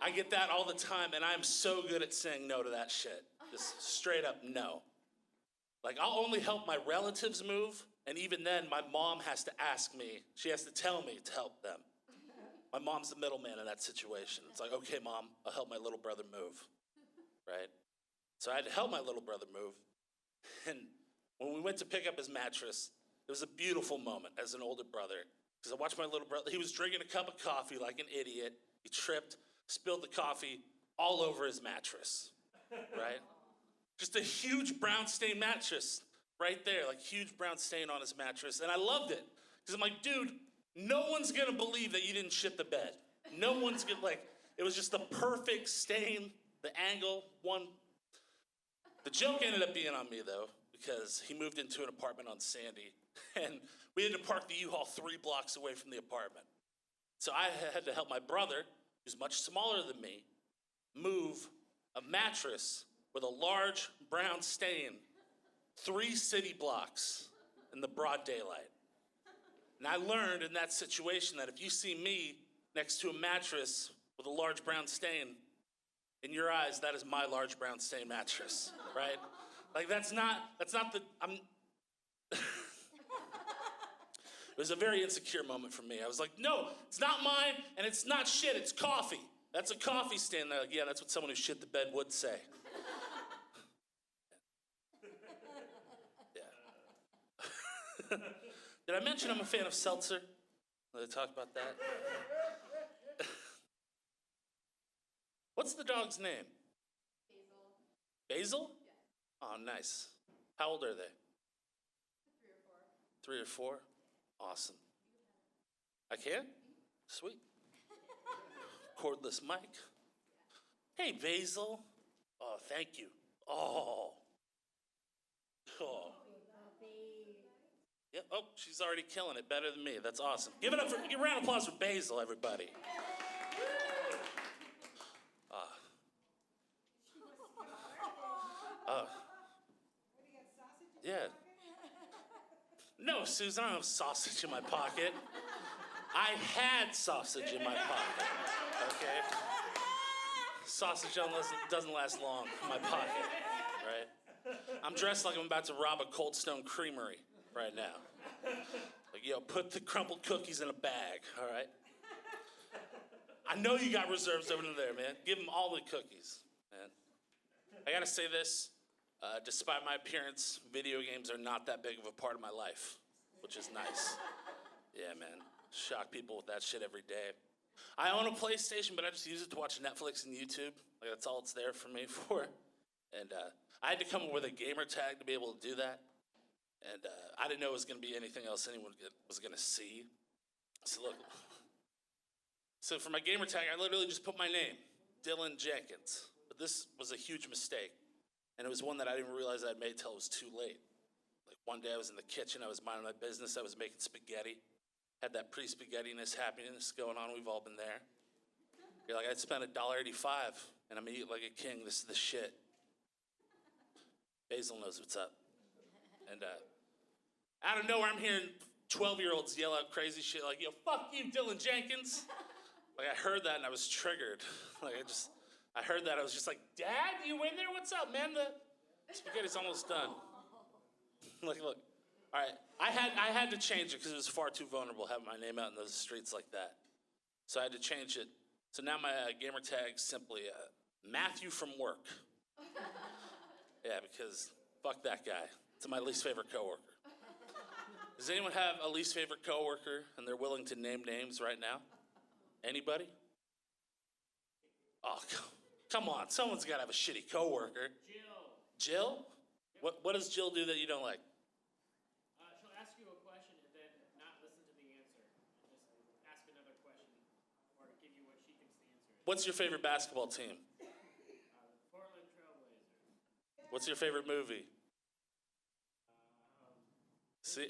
I get that all the time, and I'm so good at saying no to that shit. Just straight up no. Like, I'll only help my relatives move, and even then, my mom has to ask me, she has to tell me to help them. My mom's the middleman in that situation. It's like, okay, Mom, I'll help my little brother move, right? So I had to help my little brother move, and when we went to pick up his mattress, it was a beautiful moment as an older brother, because I watched my little brother, he was drinking a cup of coffee like an idiot. He tripped, spilled the coffee all over his mattress, right? Just a huge brown stain mattress right there, like huge brown stain on his mattress. And I loved it, because I'm like, dude, no one's gonna believe that you didn't shit the bed. No one's gonna, like, it was just the perfect stain, the angle, one. The joke ended up being on me though, because he moved into an apartment on Sandy, and we had to park the U-Haul 3 blocks away from the apartment. So I had to help my brother, who's much smaller than me, move a mattress with a large brown stain 3 city blocks in the broad daylight. And I learned in that situation that if you see me next to a mattress with a large brown stain, in your eyes, that is my large brown stain mattress, right? Like that's not it was a very insecure moment for me. I was like, no, it's not mine, and it's not shit, it's coffee. That's a coffee stain. They're like, yeah, that's what someone who shit the bed would say. Yeah. Did I mention I'm a fan of seltzer? Did I talk about that? What's the dog's name? Basil. Basil? Yeah. Oh, nice. How old are they? 3 or 4. 3 or 4? Awesome. I can? Sweet. Cordless mic. Hey, Basil. Oh, thank you. Oh. Oh. Yep. Oh, she's already killing it better than me. That's awesome. Give a round of applause for Basil, everybody. Yeah. No, Susan, I don't have sausage in my pocket. I had sausage in my pocket, okay? Sausage doesn't last long in my pocket, right? I'm dressed like I'm about to rob a Cold Stone Creamery right now. Like, yo, put the crumbled cookies in a bag, all right? I know you got reserves over there, man. Give them all the cookies, man. I gotta say this. Despite my appearance, video games are not that big of a part of my life, which is nice. Yeah, man. Shock people with that shit every day. I own a PlayStation, but I just use it to watch Netflix and YouTube. Like, that's all it's there for me for. And I had to come up with a gamer tag to be able to do that. And I didn't know it was going to be anything else anyone was going to see. So look. So for my gamer tag, I literally just put my name, Dylan Jenkins. But this was a huge mistake. And it was one that I didn't realize I'd made till it was too late. Like one day I was in the kitchen, I was minding my business, I was making spaghetti. Had that pre-spaghettiness happiness going on, we've all been there. You're like, I'd spend $1.85 and I'm gonna eat like a king, this is the shit. Basil knows what's up. And out of nowhere, I'm hearing 12-year-olds yell out crazy shit like, yo, fuck you, Dylan Jenkins. Like I heard that and I was triggered. Like I heard that, I was just like, Dad, you in there? What's up, man? The spaghetti's almost done. Look. All right, I had to change it because it was far too vulnerable having my name out in those streets like that. So I had to change it. So now my gamer tag's simply Matthew from work. Yeah, because fuck that guy. It's my least favorite coworker. Does anyone have a least favorite coworker and they're willing to name names right now? Anybody? Oh, come on. Someone's got to have a shitty coworker. Jill? What does Jill do that you don't like? She'll ask you a question and then not listen to the answer. Just ask another question or give you what she thinks the answer is. What's your favorite basketball team? Portland Trailblazers. What's your favorite movie? See,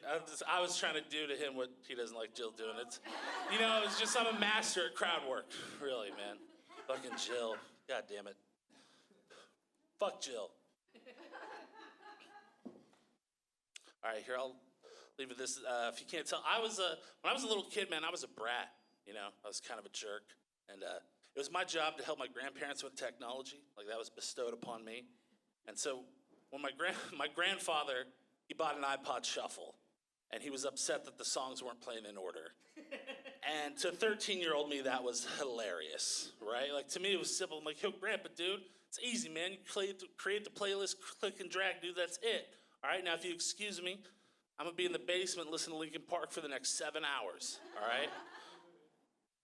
I was trying to do to him what he doesn't like Jill doing. It's just I'm a master at crowd work. Really, man. Fucking Jill. God damn it. Fuck Jill. All right, here, I'll leave with this. If you can't tell, when I was a little kid, man, I was a brat. I was kind of a jerk. And it was my job to help my grandparents with technology. Like, that was bestowed upon me. And so when my grandfather, he bought an iPod Shuffle. And he was upset that the songs weren't playing in order. And to 13-year-old me, that was hilarious, right? Like, to me, it was simple. I'm like, yo, Grandpa, dude, it's easy, man. You create the playlist, click and drag, dude, that's it. All right, now, if you excuse me, I'm going to be in the basement and listen to Linkin Park for the next 7 hours, all right?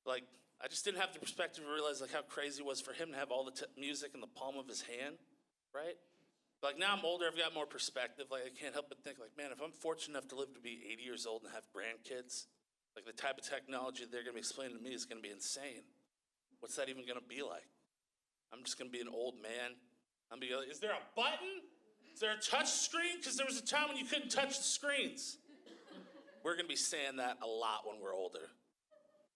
Like, I just didn't have the perspective to realize, like, how crazy it was for him to have all the music in the palm of his hand, right? Like, now I'm older, I've got more perspective. Like, I can't help but think, like, man, if I'm fortunate enough to live to be 80 years old and have grandkids, like, the type of technology they're going to be explaining to me is going to be insane. What's that even going to be like? I'm just going to be an old man. I'm going to be like, is there a button? Is there a touch screen? Because there was a time when you couldn't touch the screens. We're going to be saying that a lot when we're older.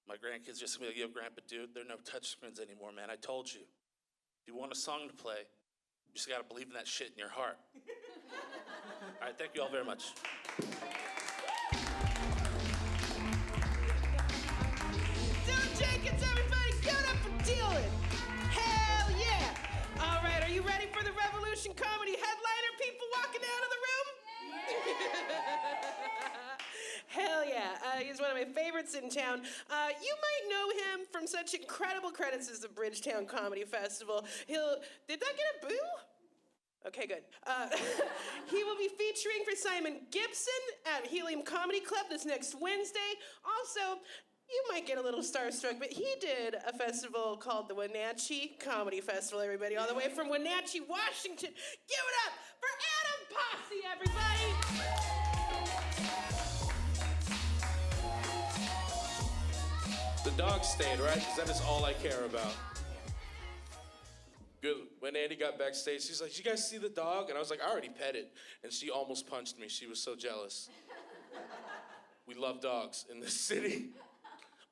My grandkids just going to be like, yo, Grandpa, dude, there are no touch screens anymore, man. I told you. If you want a song to play, you just got to believe in that shit in your heart. All right, thank you all very much. Dylan Jenkins, everybody, give it up for Dylan. Hell yeah. All right, are you ready for the Revolution Comedy headliner people walking out of the room? Hell yeah. He's one of my favorites in town. You might know him from such incredible credits as the Bridgetown Comedy Festival. Did that get a boo? Okay, good. He will be featuring for Simon Gibson at Helium Comedy Club this next Wednesday. Also, you might get a little starstruck, but he did a festival called the Wenatchee Comedy Festival, everybody, all the way from Wenatchee, Washington. Give it up for Adam Pasi, everybody! The dog stayed, right? Because that is all I care about. Good. When Andie got backstage, she's like, "Did you guys see the dog?" And I was like, "I already pet it." And she almost punched me. She was so jealous. We love dogs in this city.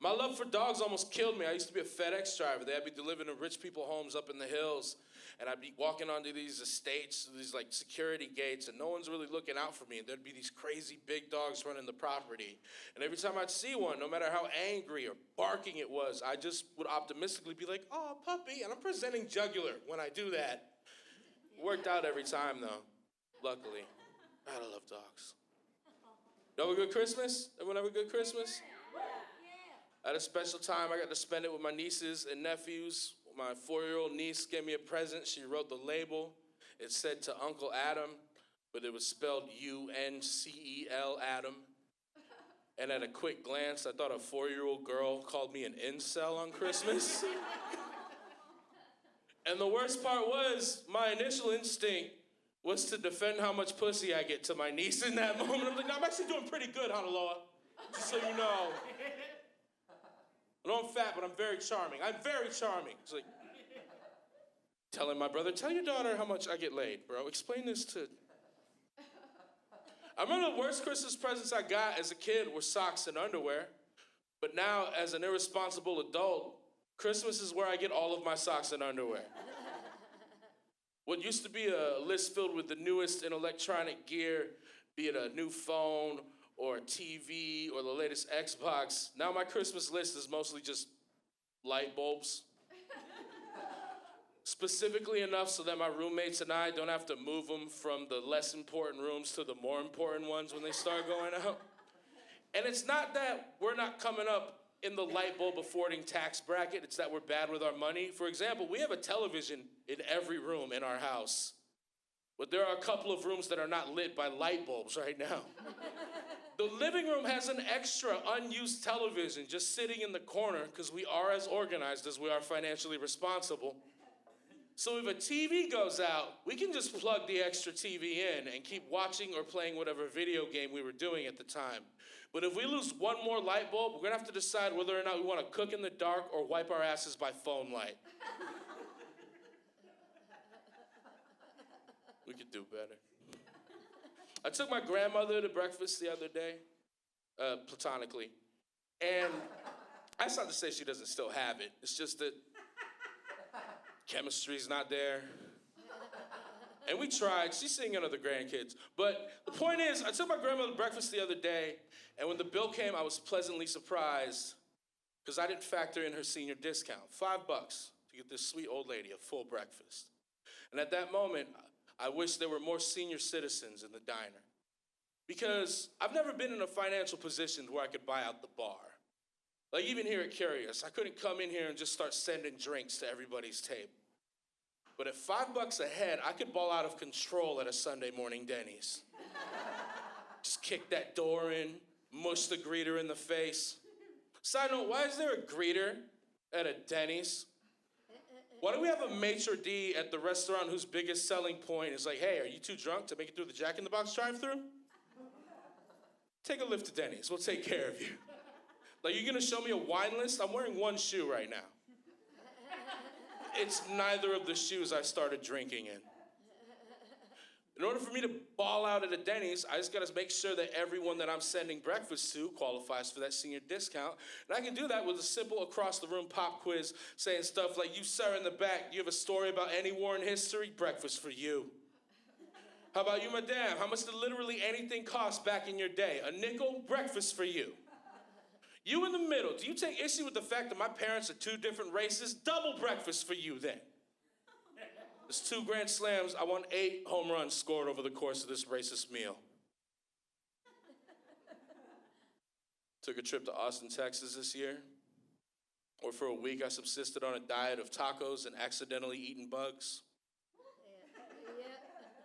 My love for dogs almost killed me. I used to be a FedEx driver. They'd be delivering to rich people homes up in the hills. And I'd be walking onto these estates, these like security gates, and no one's really looking out for me. And there'd be these crazy big dogs running the property. And every time I'd see one, no matter how angry or barking it was, I just would optimistically be like, "Oh, puppy." And I'm presenting jugular when I do that. Worked out every time though, luckily. I love dogs. You have a good Christmas? Everyone have a good Christmas? I had a special time. I got to spend it with my nieces and nephews. My 4-year-old niece gave me a present. She wrote the label. It said to Uncle Adam, but it was spelled U-N-C-E-L, Adam. And at a quick glance, I thought a 4-year-old girl called me an incel on Christmas. And the worst part was, my initial instinct was to defend how much pussy I get to my niece in that moment. I'm like, "No, I'm actually doing pretty good, Hallal, just so you know. I know I'm fat, but I'm very charming. I'm very charming." It's like, telling my brother, "Tell your daughter how much I get laid, bro. Explain this to..." I remember the worst Christmas presents I got as a kid were socks and underwear. But now, as an irresponsible adult, Christmas is where I get all of my socks and underwear. What used to be a list filled with the newest in electronic gear, be it a new phone or a TV or the latest Xbox, now my Christmas list is mostly just light bulbs. Specifically enough so that my roommates and I don't have to move them from the less important rooms to the more important ones when they start going out. And it's not that we're not coming up in the light bulb affording tax bracket, it's that we're bad with our money. For example, we have a television in every room in our house. But there are a couple of rooms that are not lit by light bulbs right now. The living room has an extra unused television just sitting in the corner because we are as organized as we are financially responsible. So if a TV goes out, we can just plug the extra TV in and keep watching or playing whatever video game we were doing at the time. But if we lose one more light bulb, we're gonna have to decide whether or not we wanna cook in the dark or wipe our asses by phone light. We could do better. I took my grandmother to breakfast the other day, platonically, and that's not to say she doesn't still have it. It's just that chemistry's not there. And we tried. She's seeing other grandkids. But the point is, I took my grandmother to breakfast the other day, and when the bill came, I was pleasantly surprised because I didn't factor in her senior discount. $5 to get this sweet old lady a full breakfast. And at that moment, I wish there were more senior citizens in the diner. Because I've never been in a financial position where I could buy out the bar. Like even here at Curious, I couldn't come in here and just start sending drinks to everybody's table. But at $5 a head, I could ball out of control at a Sunday morning Denny's. Just kick that door in, mush the greeter in the face. Side note, why is there a greeter at a Denny's? Why do we have a maitre d' at the restaurant whose biggest selling point is like, "Hey, are you too drunk to make it through the Jack in the Box drive-thru? Take a lift to Denny's, we'll take care of you." Like, you're gonna show me a wine list? I'm wearing one shoe right now. It's neither of the shoes I started drinking in. In order for me to ball out at a Denny's, I just gotta make sure that everyone that I'm sending breakfast to qualifies for that senior discount. And I can do that with a simple across-the-room pop quiz saying stuff like, "You, sir, in the back, you have a story about any war in history? Breakfast for you." How about you, madame? How much did literally anything cost back in your day? A nickel? Breakfast for you. You in the middle, do you take issue with the fact that my parents are two different races? Double breakfast for you then. There's 2 grand slams. I want 8 home runs scored over the course of this racist meal. Took a trip to Austin, Texas this year, where for a week I subsisted on a diet of tacos and accidentally eaten bugs.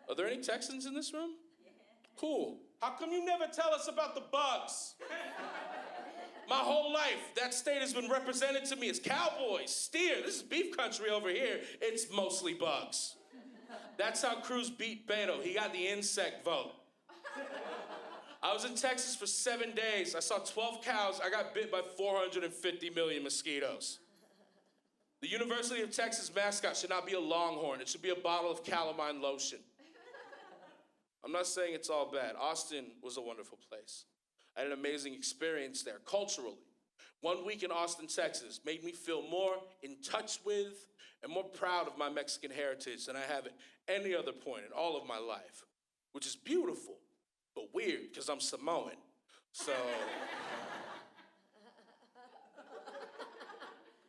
Are there any Texans in this room? Cool. How come you never tell us about the bugs? My whole life, that state has been represented to me as cowboys, steer. This is beef country over here. It's mostly bugs. That's how Cruz beat Beto. He got the insect vote. I was in Texas for 7 days. I saw 12 cows. I got bit by 450 million mosquitoes. The University of Texas mascot should not be a longhorn. It should be a bottle of calamine lotion. I'm not saying it's all bad. Austin was a wonderful place. I had an amazing experience there, culturally. 1 week in Austin, Texas, made me feel more in touch with and more proud of my Mexican heritage than I have at any other point in all of my life, which is beautiful, but weird, because I'm Samoan. So,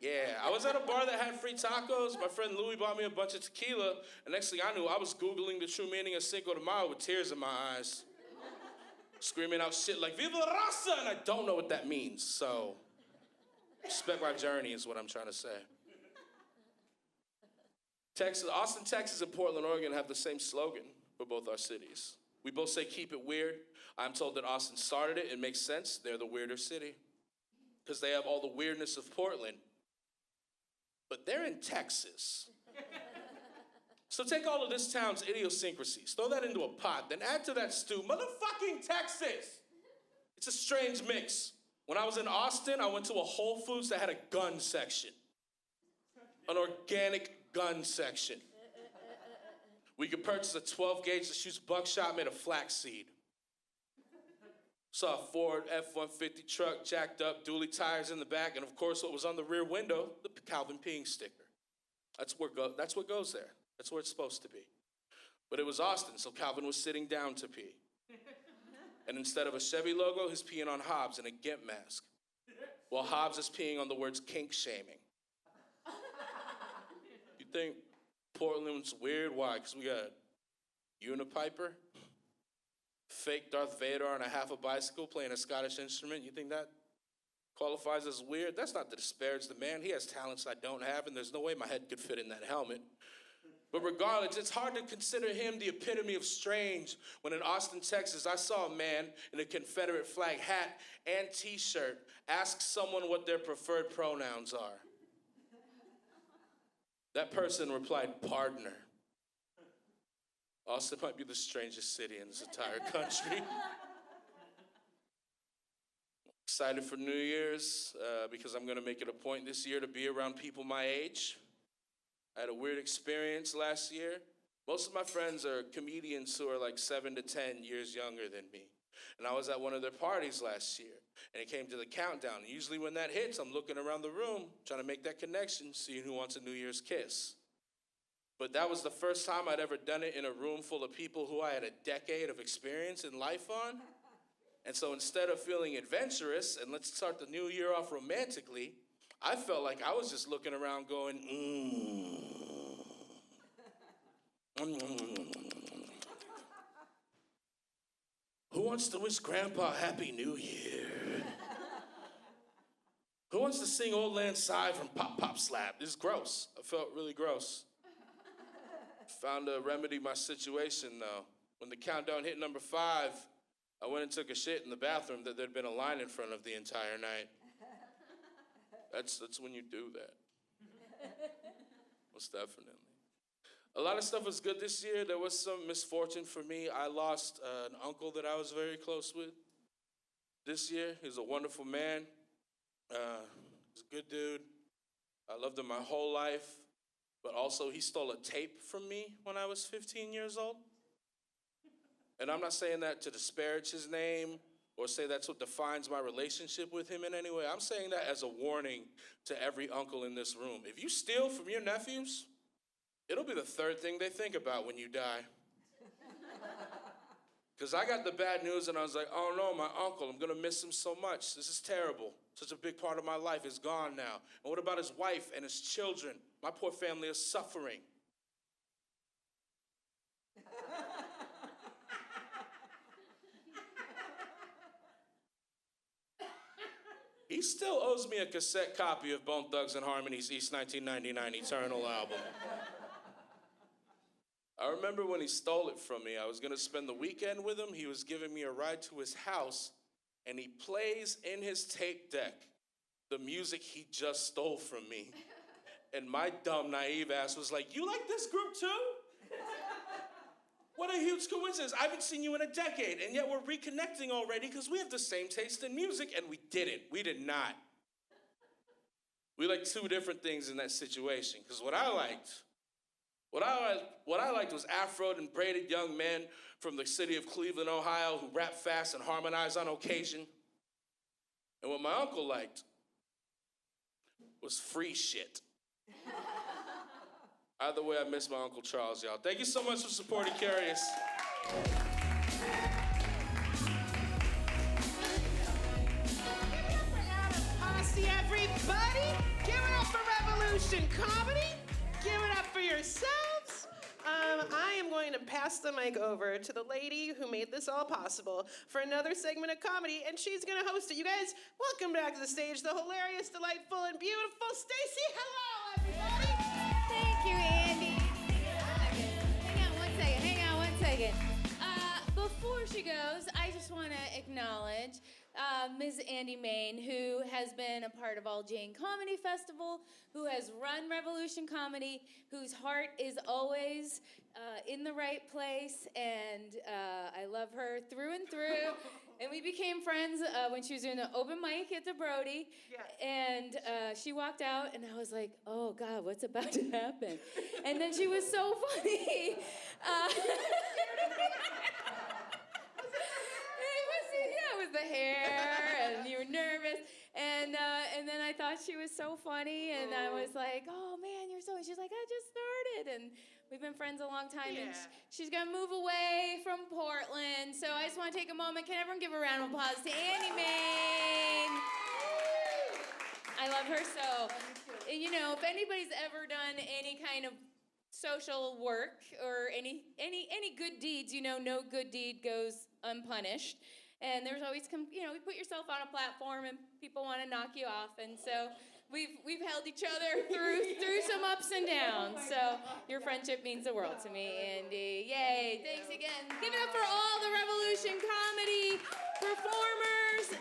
yeah, I was at a bar that had free tacos. My friend Louis bought me a bunch of tequila, and next thing I knew, I was Googling the true meaning of Cinco de Mayo with tears in my eyes, screaming out shit like, Viva la Raza, and I don't know what that means, so respect my journey is what I'm trying to say. Austin, Texas, and Portland, Oregon have the same slogan for both our cities. We both say, keep it weird. I'm told that Austin started it. It makes sense. They're the weirder city because they have all the weirdness of Portland. But they're in Texas. So take all of this town's idiosyncrasies, throw that into a pot, then add to that stew, motherfucking Texas. It's a strange mix. When I was in Austin, I went to a Whole Foods that had a gun section, an organic gun section. We could purchase a 12 gauge that shoots buckshot made of flaxseed. Saw a Ford F-150 truck jacked up, dually tires in the back, and of course what was on the rear window, the Calvin peeing sticker. That's what goes there. That's where it's supposed to be. But it was Austin, so Calvin was sitting down to pee. And instead of a Chevy logo, he's peeing on Hobbs in a GIMP mask, while Hobbs is peeing on the words kink shaming. You think Portland's weird? Why? Because we got Unipiper, fake Darth Vader on a half a bicycle playing a Scottish instrument. You think that qualifies as weird? That's not to disparage the man. He has talents I don't have, and there's no way my head could fit in that helmet. But regardless, it's hard to consider him the epitome of strange when in Austin, Texas, I saw a man in a Confederate flag hat and t-shirt ask someone what their preferred pronouns are. That person replied, partner. Austin might be the strangest city in this entire country. Excited for New Year's because I'm gonna make it a point this year to be around people my age. I had a weird experience last year. Most of my friends are comedians who are like 7 to 10 years younger than me. And I was at one of their parties last year, and it came to the countdown. Usually when that hits, I'm looking around the room, trying to make that connection, seeing who wants a New Year's kiss. But that was the first time I'd ever done it in a room full of people who I had a decade of experience in life on. And so instead of feeling adventurous, and let's start the new year off romantically, I felt like I was just looking around going, Who wants to wish Grandpa Happy New Year? Who wants to sing Old Land Side from Pop Pop Slap? This is gross. I felt really gross. Found a remedy my situation, though. When the countdown hit number 5, I went and took a shit in the bathroom that there'd been a line in front of the entire night. That's when you do that. Most definitely. A lot of stuff was good this year. There was some misfortune for me. I lost an uncle that I was very close with this year. He was a wonderful man. He's a good dude. I loved him my whole life. But also, he stole a tape from me when I was 15 years old. And I'm not saying that to disparage his name or say that's what defines my relationship with him in any way. I'm saying that as a warning to every uncle in this room. If you steal from your nephews, it'll be the third thing they think about when you die. Because I got the bad news and I was like, oh no, my uncle, I'm gonna miss him so much. This is terrible. Such a big part of my life is gone now. And what about his wife and his children? My poor family is suffering. He still owes me a cassette copy of Bone Thugs and Harmony's East 1999 Eternal album. I remember when he stole it from me. I was gonna spend the weekend with him. He was giving me a ride to his house, and he plays in his tape deck the music he just stole from me. And my dumb, naive ass was like, you like this group too? What a huge coincidence. I haven't seen you in a decade, and yet we're reconnecting already because we have the same taste in music, and we didn't. We did not. We like two different things in that situation, because what I liked was afroed and braided young men from the city of Cleveland, Ohio, who rap fast and harmonize on occasion. And what my uncle liked was free shit. Either way, I miss my Uncle Charles, y'all. Thank you so much for supporting Curious. Give it up for Adam Pasi, everybody. Give it up for Revolution Comedy. Give it up for yourselves. I am going to pass the mic over to the lady who made this all possible for another segment of comedy, and she's going to host it. You guys, welcome back to the stage, the hilarious, delightful, and beautiful Stacey. Hello, everybody. Thank you, Andie. Hang on one second. Before she goes, I just want to acknowledge Ms. Andie Main, who has been a part of All Jane Comedy Festival, who has run Revolution Comedy, whose heart is always in the right place, and I love her through and through. And we became friends when she was doing the open mic at the Brody. Yeah. And she walked out, and I was like, oh, God, what's about to happen? And then she was so funny. It was the hair, and you were nervous. And then I thought she was so funny, and I was like, oh, man, you're so... She's like, I just started, and we've been friends a long time, and she's going to move away from Portland. So I just want to take a moment. Can everyone give a round of applause to Andie Main? I love her so. And, you know, if anybody's ever done any kind of social work or any good deeds, you know, no good deed goes unpunished. And there's always, you know, we put yourself on a platform and people want to knock you off. And so we've held each other through some ups and downs. So your friendship means the world to me, Andie. Yay, thanks again. Give it up for all the Revolution Comedy performers.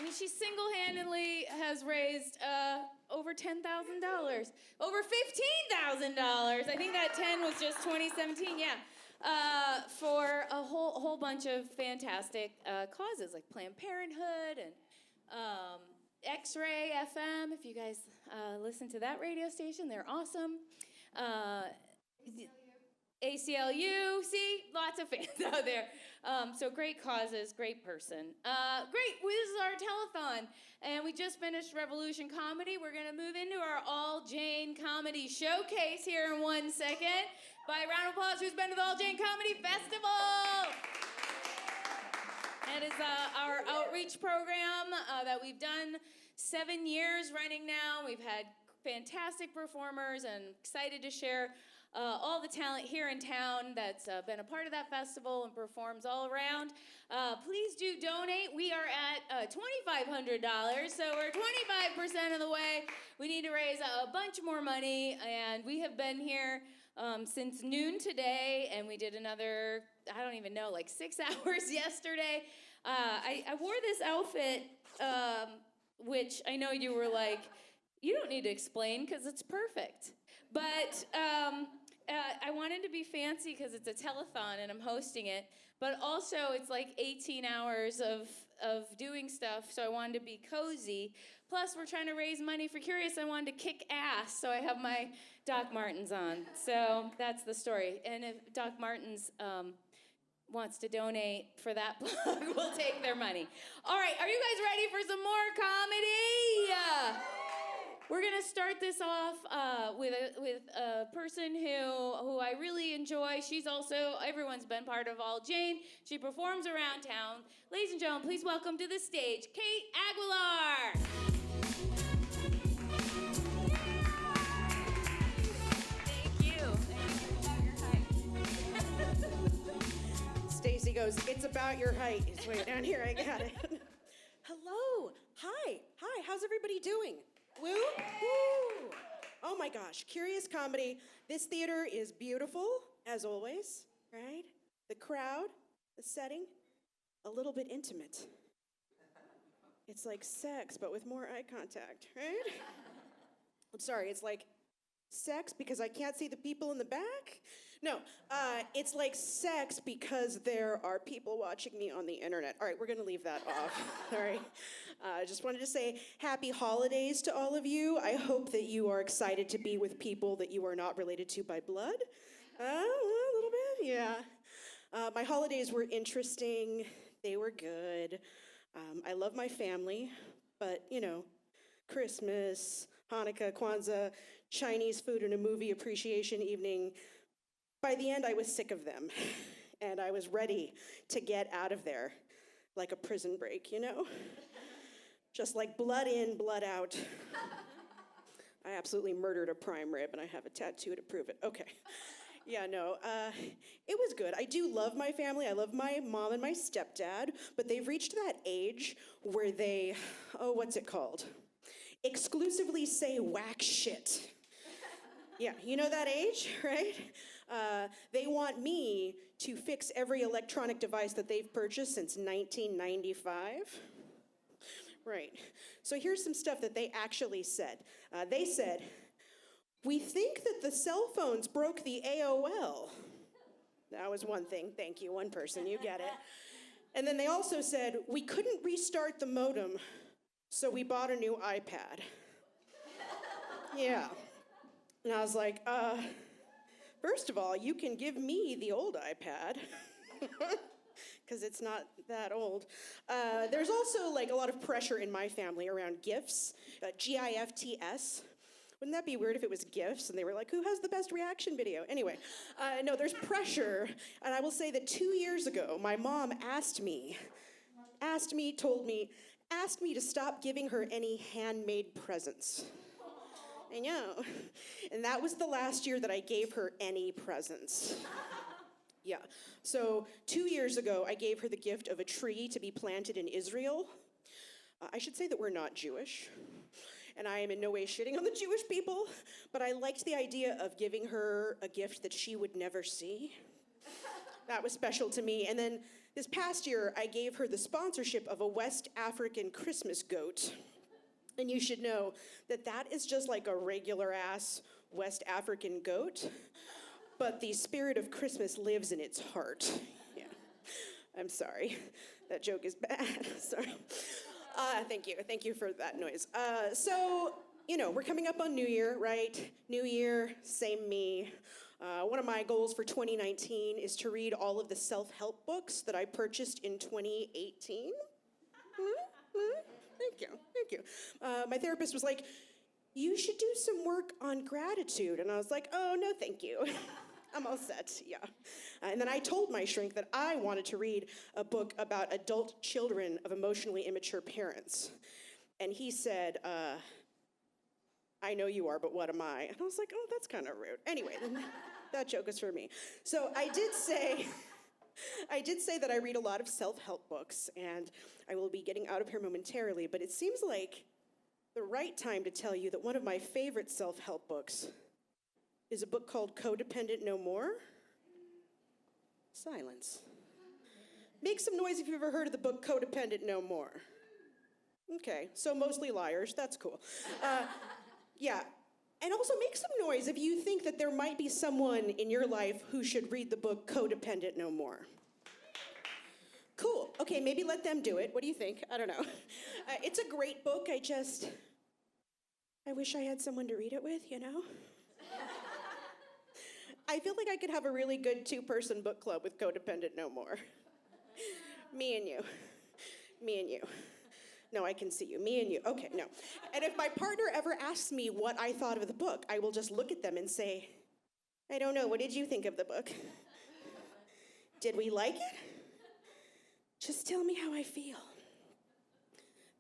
I mean, she single-handedly has raised over $10,000, over $15,000. I think that 10 was just 2017, yeah. For a whole bunch of fantastic causes, like Planned Parenthood and X-Ray FM. If you guys listen to that radio station, they're awesome. ACLU, see, lots of fans out there. So great causes, great person. Great, this is our telethon, and we just finished Revolution Comedy. We're gonna move into our All Jane Comedy Showcase here in 1 second. By a round of applause, who's been to the All Jane Comedy Festival? That is our outreach program that we've done 7 years running now. We've had fantastic performers and excited to share all the talent here in town that's been a part of that festival and performs all around. Please do donate. We are at $2,500, so we're 25% of the way. We need to raise a bunch more money, and we have been here since noon today, and we did another, I don't even know, like 6 hours yesterday. I wore this outfit, which I know you were like, you don't need to explain because it's perfect. But I wanted to be fancy because it's a telethon and I'm hosting it, but also it's like 18 hours of doing stuff, so I wanted to be cozy. Plus, we're trying to raise money for Curious. I wanted to kick ass, so I have my Doc Martens on. So that's the story. And if Doc Martens wants to donate for that plug, we'll take their money. All right, are you guys ready for some more comedy? We're gonna start this off with a person who I really enjoy. She's also, everyone's been part of All Jane. She performs around town. Ladies and gentlemen, please welcome to the stage, Kate Aguilar. Thank you. Stacey goes, it's about your height. It's way down here, I got it. Hello, hi, how's everybody doing? Woo? Woo! Oh my gosh, Curious Comedy. This theater is beautiful, as always, right? The crowd, the setting, a little bit intimate. It's like sex, but with more eye contact, right? I'm sorry, it's like sex because I can't see the people in the back? No, it's like sex because there are people watching me on the internet. All right, we're gonna leave that off, all right? I just wanted to say happy holidays to all of you. I hope that you are excited to be with people that you are not related to by blood. A little bit, yeah. My holidays were interesting, they were good. I love my family, but you know, Christmas, Hanukkah, Kwanzaa, Chinese food and a movie appreciation evening. By the end, I was sick of them, and I was ready to get out of there, like a prison break, you know? Just like blood in, blood out. I absolutely murdered a prime rib, and I have a tattoo to prove it. Okay. Yeah, no, it was good. I do love my family. I love my mom and my stepdad, but they've reached that age where they, what's it called? Exclusively say whack shit. Yeah, you know that age, right? They want me to fix every electronic device that they've purchased since 1995. Right, so here's some stuff that they actually said. They said, we think that the cell phones broke the AOL. That was one thing, thank you, one person, you get it. And then they also said, we couldn't restart the modem, so we bought a new iPad. Yeah. And I was like, first of all, you can give me the old iPad, because it's not that old. There's also like a lot of pressure in my family around GIFs, GIFTS. Wouldn't that be weird if it was GIFs and they were like, who has the best reaction video? Anyway, no, there's pressure. And I will say that 2 years ago, my mom asked me to stop giving her any handmade presents. I know. And that was the last year that I gave her any presents. Yeah. So 2 years ago, I gave her the gift of a tree to be planted in Israel. I should say that we're not Jewish. And I am in no way shitting on the Jewish people, but I liked the idea of giving her a gift that she would never see. That was special to me. And then this past year, I gave her the sponsorship of a West African Christmas goat. And you should know that that is just like a regular-ass West African goat, but the spirit of Christmas lives in its heart. Yeah, I'm sorry. That joke is bad, sorry. Thank you for that noise. So, you know, we're coming up on New Year, right? New Year, same me. One of my goals for 2019 is to read all of the self-help books that I purchased in 2018. Thank you. My therapist was like, you should do some work on gratitude. And I was like, oh, no, thank you. I'm all set, yeah. And then I told my shrink that I wanted to read a book about adult children of emotionally immature parents. And he said, I know you are, but what am I? And I was like, oh, that's kind of rude. Anyway, then that joke is for me. So I did say that I read a lot of self-help books, and I will be getting out of here momentarily, but it seems like the right time to tell you that one of my favorite self-help books is a book called Codependent No More. Silence. Make some noise if you've ever heard of the book Codependent No More. Okay, so mostly liars, that's cool. Yeah, and also make some noise if you think that there might be someone in your life who should read the book Codependent No More. Cool, okay, maybe let them do it. What do you think? I don't know. It's a great book, I wish I had someone to read it with, you know? I feel like I could have a really good 2-person book club with Codependent No More. Me and you. No, I can see you. Me and you. Okay, no. And if my partner ever asks me what I thought of the book, I will just look at them and say, I don't know. What did you think of the book? Did we like it? Just tell me how I feel.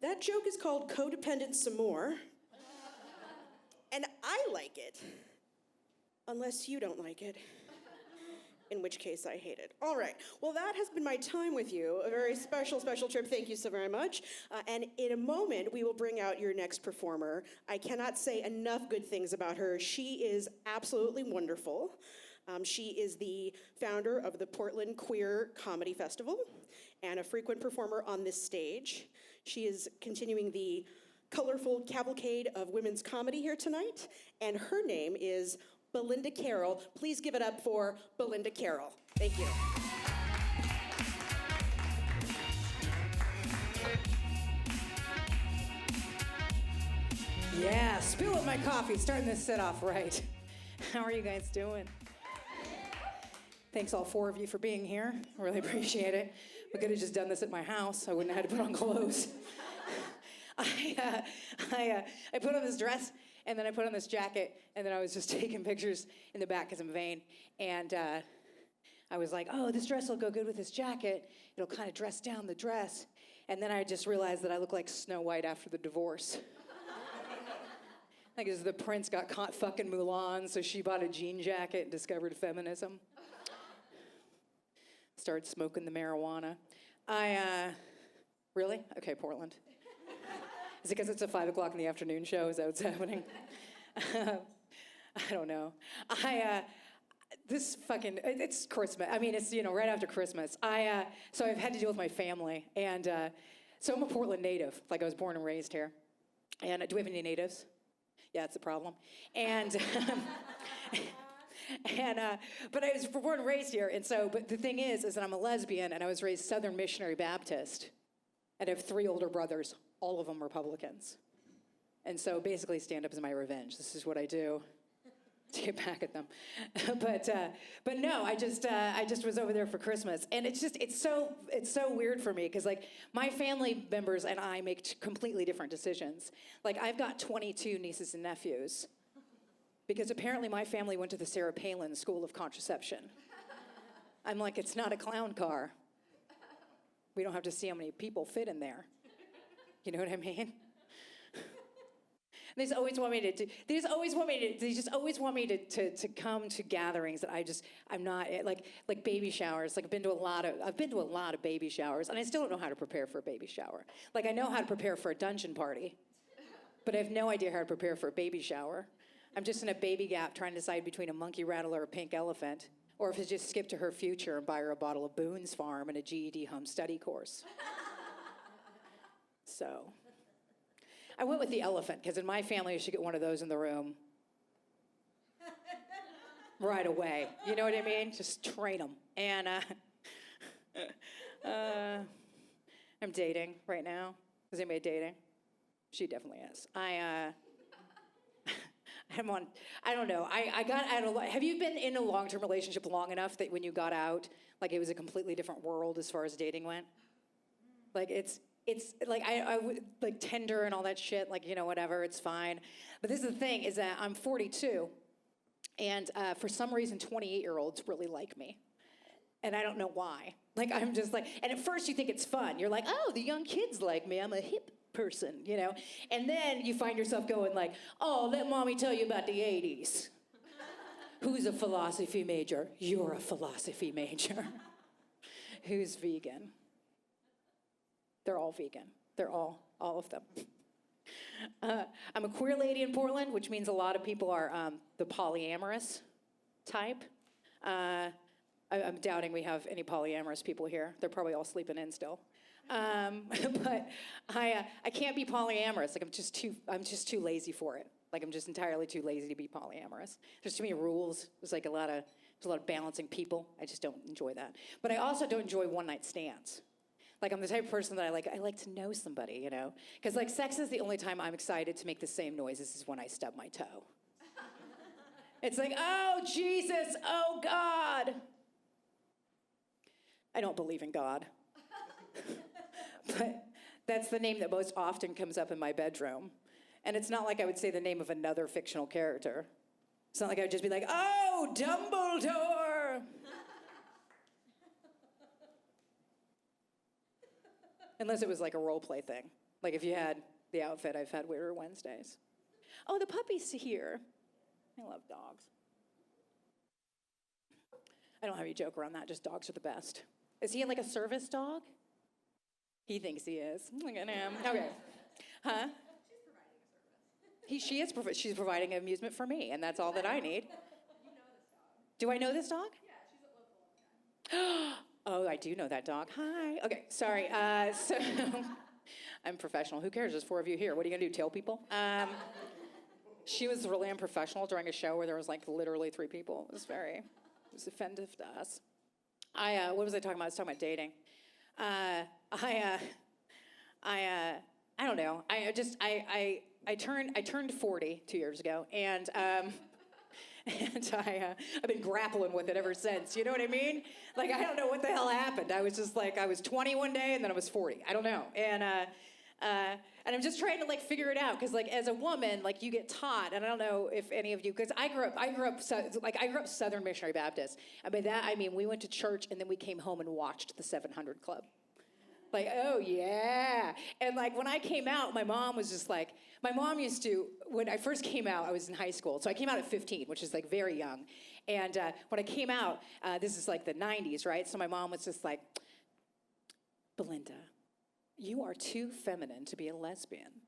That joke is called Codependent Some More. And I like it. Unless you don't like it. In which case I hate it. All right, well that has been my time with you. A very special, special trip. Thank you so very much. And in a moment, we will bring out your next performer. I cannot say enough good things about her. She is absolutely wonderful. She is the founder of the Portland Queer Comedy Festival and a frequent performer on this stage. She is continuing the colorful cavalcade of women's comedy here tonight, and her name is Belinda Carroll. Please give it up for Belinda Carroll. Thank you. Yeah, spill up my coffee, starting this set off right. How are you guys doing? Thanks all 4 of you for being here. I really appreciate it. We could have just done this at my house. I wouldn't have had to put on clothes. I put on this dress, and then I put on this jacket, and then I was just taking pictures in the back because I'm vain. And I was like, oh, this dress will go good with this jacket. It'll kind of dress down the dress. And then I just realized that I look like Snow White after the divorce. Like, as the prince got caught fucking Mulan, so she bought a jean jacket and discovered feminism. Started smoking the marijuana. Really? Okay, Portland. Is it because it's a 5 o'clock in the afternoon show? Is that what's happening? I don't know. It's Christmas. I mean, it's, right after Christmas. So I've had to deal with my family. And so I'm a Portland native. Like, I was born and raised here. And do we have any natives? Yeah, it's a problem. And, but I was born and raised here. And so, but the thing is that I'm a lesbian, and I was raised Southern Missionary Baptist. And I have 3 older brothers, all of them Republicans. And so basically stand-up is my revenge. This is what I do to get back at them. But no, I just was over there for Christmas. And it's so weird for me, because like my family members and I make completely different decisions. Like, I've got 22 nieces and nephews, because apparently my family went to the Sarah Palin School of Contraception. I'm like, it's not a clown car. We don't have to see how many people fit in there. You know what I mean? They just always want me to come to gatherings that I'm not, like baby showers. Like, I've been to a lot of baby showers, and I still don't know how to prepare for a baby shower. Like, I know how to prepare for a dungeon party, but I have no idea how to prepare for a baby shower. I'm just in a baby gap trying to decide between a monkey rattle or a pink elephant. Or if it's just skip to her future and buy her a bottle of Boone's Farm and a GED home study course. So, I went with the elephant, because in my family, you should get one of those in the room right away. You know what I mean? Just train them. And I'm dating right now. Is anybody dating? She definitely is. I don't know. I got out of, have you been in a long-term relationship long enough that when you got out, like, it was a completely different world as far as dating went? Like, it's like, I would, like, Tinder and all that shit, like, whatever, it's fine. But this is the thing, is that I'm 42, and for some reason, 28-year-olds really like me. And I don't know why. Like, I'm just like, and at first you think it's fun. You're like, oh, the young kids like me. I'm a hip person, And then you find yourself going like, oh, let mommy tell you about the 80s. Who's a philosophy major? You're a philosophy major. Who's vegan? They're all vegan. They're all of them. I'm a queer lady in Portland, which means a lot of people are the polyamorous type. I'm doubting we have any polyamorous people here. They're probably all sleeping in still. But I can't be polyamorous. Like, I'm just too lazy for it. Like, I'm just entirely too lazy to be polyamorous. There's too many rules. There's a lot of balancing people. I just don't enjoy that. But I also don't enjoy one-night stands. Like, I'm the type of person that I like to know somebody, Because, like, sex is the only time I'm excited to make the same noises as when I stub my toe. It's like, oh, Jesus, oh, God. I don't believe in God. But That's the name that most often comes up in my bedroom. And it's not like I would say the name of another fictional character. It's not like I would just be like, oh, Dumbledore. Unless it was like a role play thing. Like if you had the outfit, I've had Weirder Wednesdays. Oh, the puppy's here. I love dogs. I don't have any joke around that, just dogs are the best. Is he like a service dog? He thinks he is. Look at him. Okay. Huh? She's providing amusement for me, and that's all that I need. You know this dog. Do I know this dog? Yeah, she's at local all the time. Oh, I do know that dog. Hi. Okay, sorry. So I'm professional. Who cares? There's 4 of you here. What are you gonna do? Tell people? She was really unprofessional during a show where there was like literally 3 people. It was offensive to us. What was I talking about? I was talking about dating. I don't know. I turned 40 2 years ago, and I've been grappling with it ever since. You know what I mean? Like, I don't know what the hell happened. I was just like, I was 20 one day, and then I was 40. I don't know. And I'm just trying to like figure it out, because like as a woman, like you get taught, and I don't know if any of you, because I grew up Southern Missionary Baptist, and by that I mean we went to church and then we came home and watched the 700 Club. Like, oh yeah. And like when I came out, my mom used to, when I first came out, I was in high school. So I came out at 15, which is like very young. And when I came out, this is like the 90s, right? So my mom was just like, Belinda, you are too feminine to be a lesbian.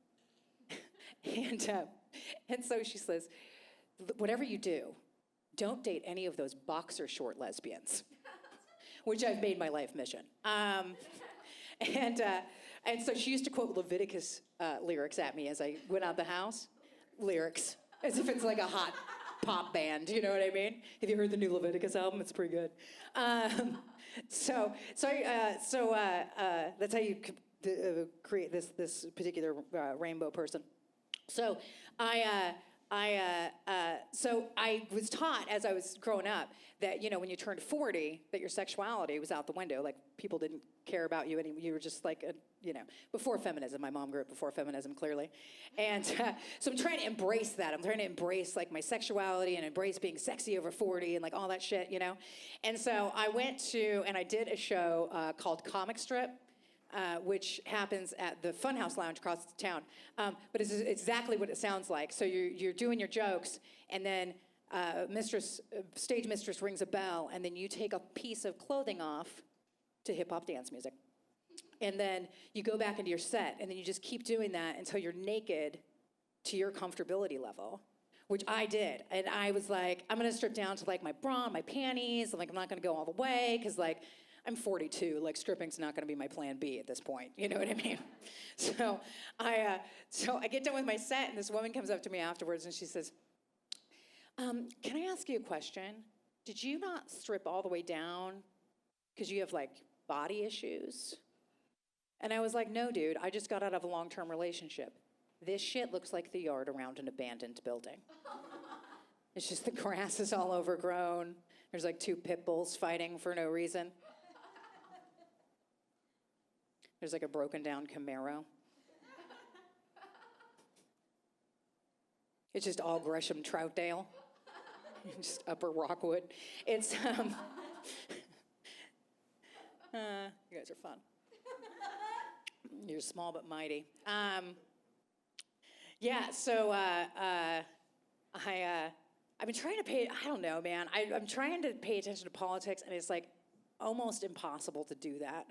and so she says, whatever you do, don't date any of those boxer short lesbians, which I've made my life mission. And so she used to quote Leviticus lyrics at me as I went out the house. Lyrics, as if it's like a hot pop band, you know what I mean? Have you heard the new Leviticus album? It's pretty good. So that's how you create this particular rainbow person. So so I was taught as I was growing up that, you know, when you turned 40, that your sexuality was out the window. Like, people didn't care about you anymore. You were just like, before feminism. My mom grew up before feminism, clearly. And so I'm trying to embrace that. I'm trying to embrace, like, my sexuality and embrace being sexy over 40 and, like, all that shit, you know? And so I went to, and I did a show called Comic Strip, which happens at the Funhouse Lounge across town. But it's exactly what it sounds like. So you're doing your jokes, and then stage mistress rings a bell, and then you take a piece of clothing off to hip-hop dance music. And then you go back into your set, and then you just keep doing that until you're naked to your comfortability level, which I did. And I was like, I'm gonna strip down to like my bra and my panties. I'm not gonna go all the way, because like, I'm 42, like stripping's not gonna be my plan B at this point, you know what I mean? So I get done with my set, and this woman comes up to me afterwards, and she says, can I ask you a question? Did you not strip all the way down because you have like body issues? And I was like, no, dude, I just got out of a long-term relationship. This shit looks like the yard around an abandoned building. It's just the grass is all overgrown. There's like 2 pit bulls fighting for no reason. There's like a broken down Camaro. It's just all Gresham Troutdale. Just Upper Rockwood. It's, you guys are fun. You're small but mighty. Yeah, so I've been trying to pay, I don't know, man. I'm trying to pay attention to politics, and it's like almost impossible to do that.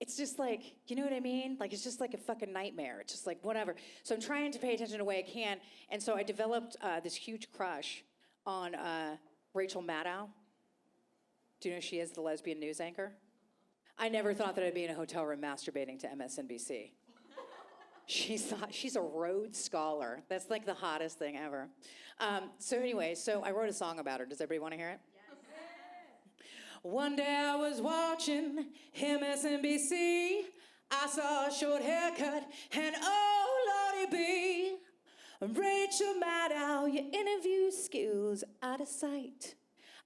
It's just like, you know what I mean? Like, it's just like a fucking nightmare. It's just like, whatever. So I'm trying to pay attention the way I can. And so I developed this huge crush on Rachel Maddow. Do you know who she is, the lesbian news anchor? I never thought that I'd be in a hotel room masturbating to MSNBC. She's a Rhodes Scholar. That's like the hottest thing ever. So anyway, so I wrote a song about her. Does everybody want to hear it? One day I was watching MSNBC. I saw a short haircut and oh lordy be, Rachel Maddow, your interview skills out of sight.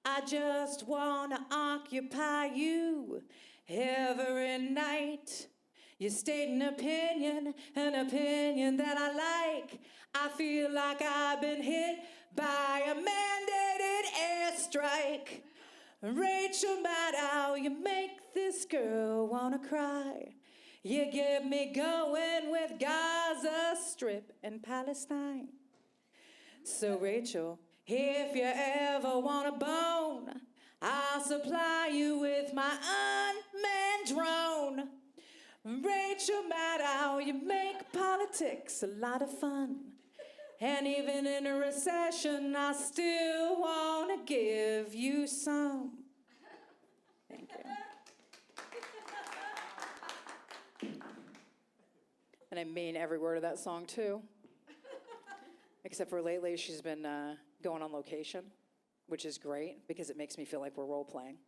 I just wanna occupy you every night. You state an opinion that I like. I feel like I've been hit by a mandated airstrike. Rachel Maddow, you make this girl wanna cry. You get me going with Gaza Strip and Palestine. So Rachel, if you ever want a bone, I'll supply you with my unmanned drone. Rachel Maddow, you make politics a lot of fun. And even in a recession, I still want to give you some. Thank you. And I mean every word of that song, too. Except for lately, she's been going on location, which is great because it makes me feel like we're role-playing.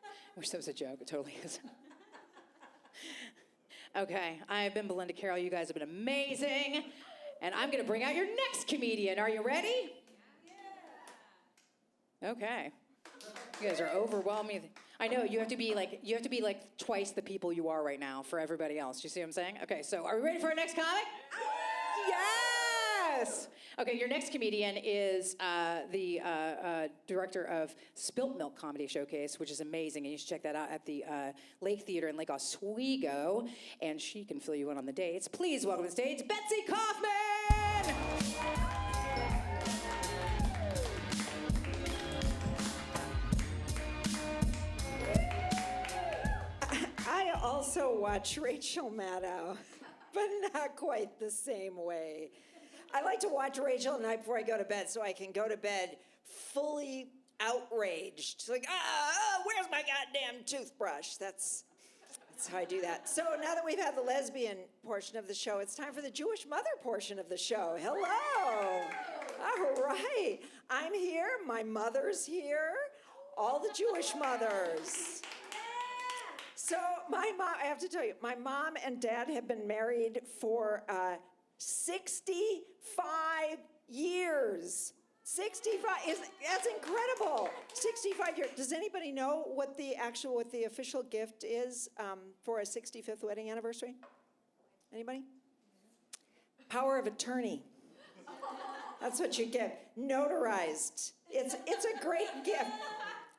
I wish that was a joke. It totally isn't. Okay, I've been Belinda Carroll. You guys have been amazing. And I'm going to bring out your next comedian. Are you ready? Yeah. Okay. You guys are overwhelming. I know, you have to be like twice the people you are right now for everybody else. You see what I'm saying? Okay, so are we ready for our next comic? Yes! Okay, your next comedian is the director of Spilt Milk Comedy Showcase, which is amazing, and you should check that out at the Lake Theater in Lake Oswego, and she can fill you in on the dates. Please welcome to the stage, Betsy Kaufman! I also watch Rachel Maddow, but not quite the same way. I like to watch Rachel at night before I go to bed so I can go to bed fully outraged. It's like, where's my goddamn toothbrush? That's how I do that. So now that we've had the lesbian portion of the show, it's time for the Jewish mother portion of the show. Hello. All right. I'm here. My mother's here. All the Jewish mothers. So my mom, I have to tell you, my mom and dad have been married for 65 years. 65, that's incredible. 65 years. Does anybody know what the official gift is for a 65th wedding anniversary? Anybody? Power of attorney. That's what you get. Notarized. It's a great gift.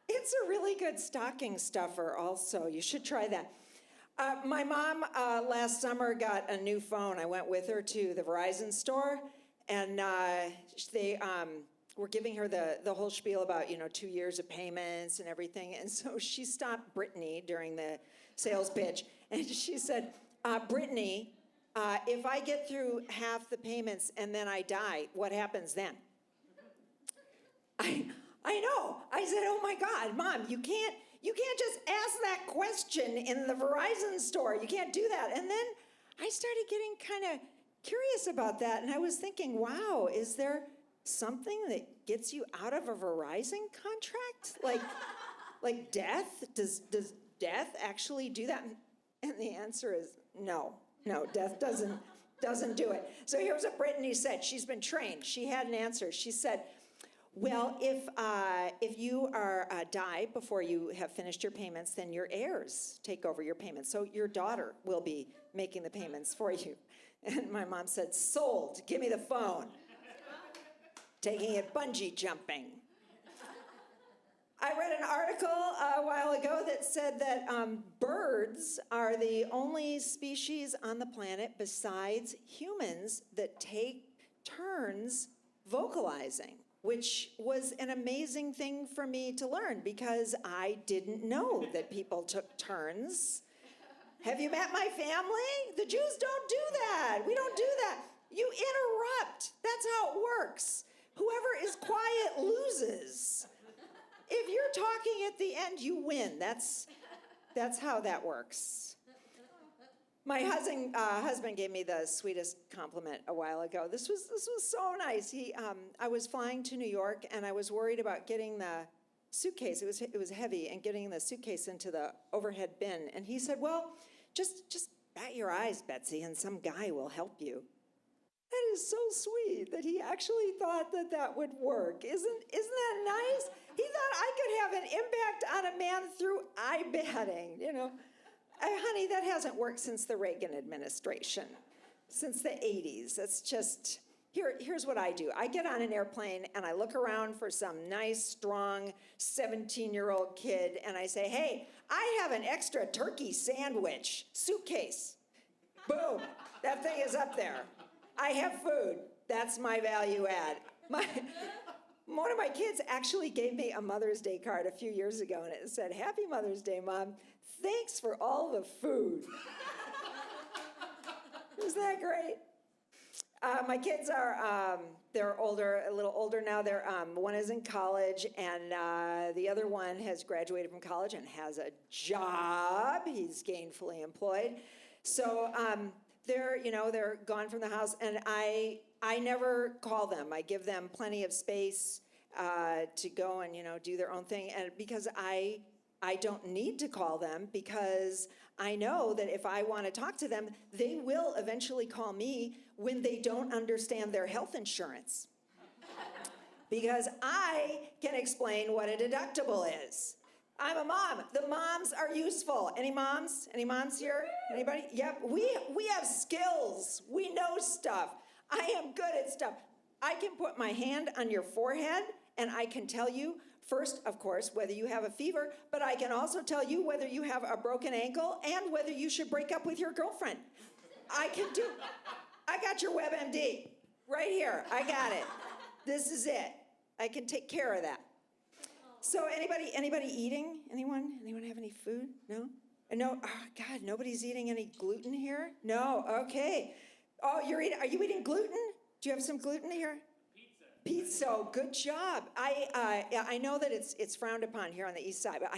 It's a really good stocking stuffer also. You should try that. My mom last summer got a new phone. I went with her to the Verizon store, and they were giving her the whole spiel about, 2 years of payments and everything. And so she stopped Brittany during the sales pitch, and she said, Brittany, if I get through half the payments and then I die, what happens then? I know. I said, oh my God, Mom, you can't just ask that question in the Verizon store. You can't do that. And then I started getting kind of curious about that. And I was thinking, wow, is there something that gets you out of a Verizon contract? Like death? Does death actually do that? And the answer is no, death doesn't do it. So here's what Brittany said. She's been trained. She had an answer. She said, well, if you die before you have finished your payments, then your heirs take over your payments. So your daughter will be making the payments for you. And my mom said, sold, give me the phone. Taking it bungee jumping. I read an article a while ago that said that birds are the only species on the planet besides humans that take turns vocalizing, which was an amazing thing for me to learn because I didn't know that people took turns. Have you met my family? The Jews don't do that. We don't do that. You interrupt. That's how it works. Whoever is quiet loses. If you're talking at the end, you win. That's how that works. My husband gave me the sweetest compliment a while ago. This was so nice. I was flying to New York, and I was worried about getting the suitcase. It was heavy, and getting the suitcase into the overhead bin. And he said, "Well, just bat your eyes, Betsy, and some guy will help you." That is so sweet that he actually thought that would work. Isn't that nice? He thought I could have an impact on a man through eye batting, Honey, that hasn't worked since the Reagan administration, since the 80s. That's just, here's what I do. I get on an airplane and I look around for some nice, strong 17-year-old kid and I say, hey, I have an extra turkey sandwich, suitcase. Boom, that thing is up there. I have food. That's my value add. One of my kids actually gave me a Mother's Day card a few years ago, and it said, Happy Mother's Day, Mom. Thanks for all the food. Isn't that great? My kids are, they're older, a little older now. They're, one is in college, and the other one has graduated from college and has a job. He's gainfully employed. So they're gone from the house, and I never call them. I give them plenty of space to go and, do their own thing. And because I don't need to call them, because I know that if I want to talk to them, they will eventually call me when they don't understand their health insurance. Because I can explain what a deductible is. I'm a mom. The moms are useful. Any moms? Any moms here? Anybody? Yep. We have skills. We know stuff. I am good at stuff. I can put my hand on your forehead and I can tell you, first, of course, whether you have a fever, but I can also tell you whether you have a broken ankle and whether you should break up with your girlfriend. I got your WebMD right here. I got it. This is it. I can take care of that. So anybody eating? Anyone have any food? No? No, oh God, nobody's eating any gluten here? No, okay. Oh, are you eating gluten? Do you have some gluten here? Pizza, good job. I know that it's frowned upon here on the east side, but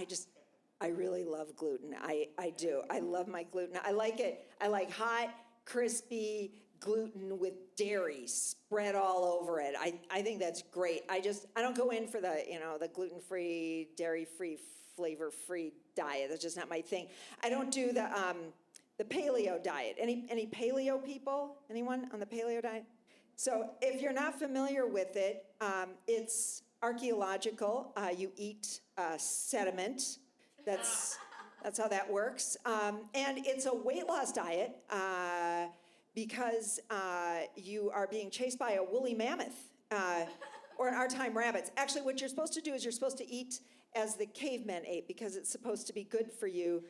I really love gluten. I do. I love my gluten. I like it. I like hot, crispy gluten with dairy spread all over it. I think that's great. I don't go in for the gluten-free, dairy-free, flavor-free diet. That's just not my thing. I don't do the paleo diet. Any paleo people? Anyone on the paleo diet? So if you're not familiar with it, it's archaeological. You eat sediment. That's how that works. And it's a weight loss diet because you are being chased by a woolly mammoth, or in our time, rabbits. Actually, what you're supposed to do is you're supposed to eat as the cavemen ate because it's supposed to be good for you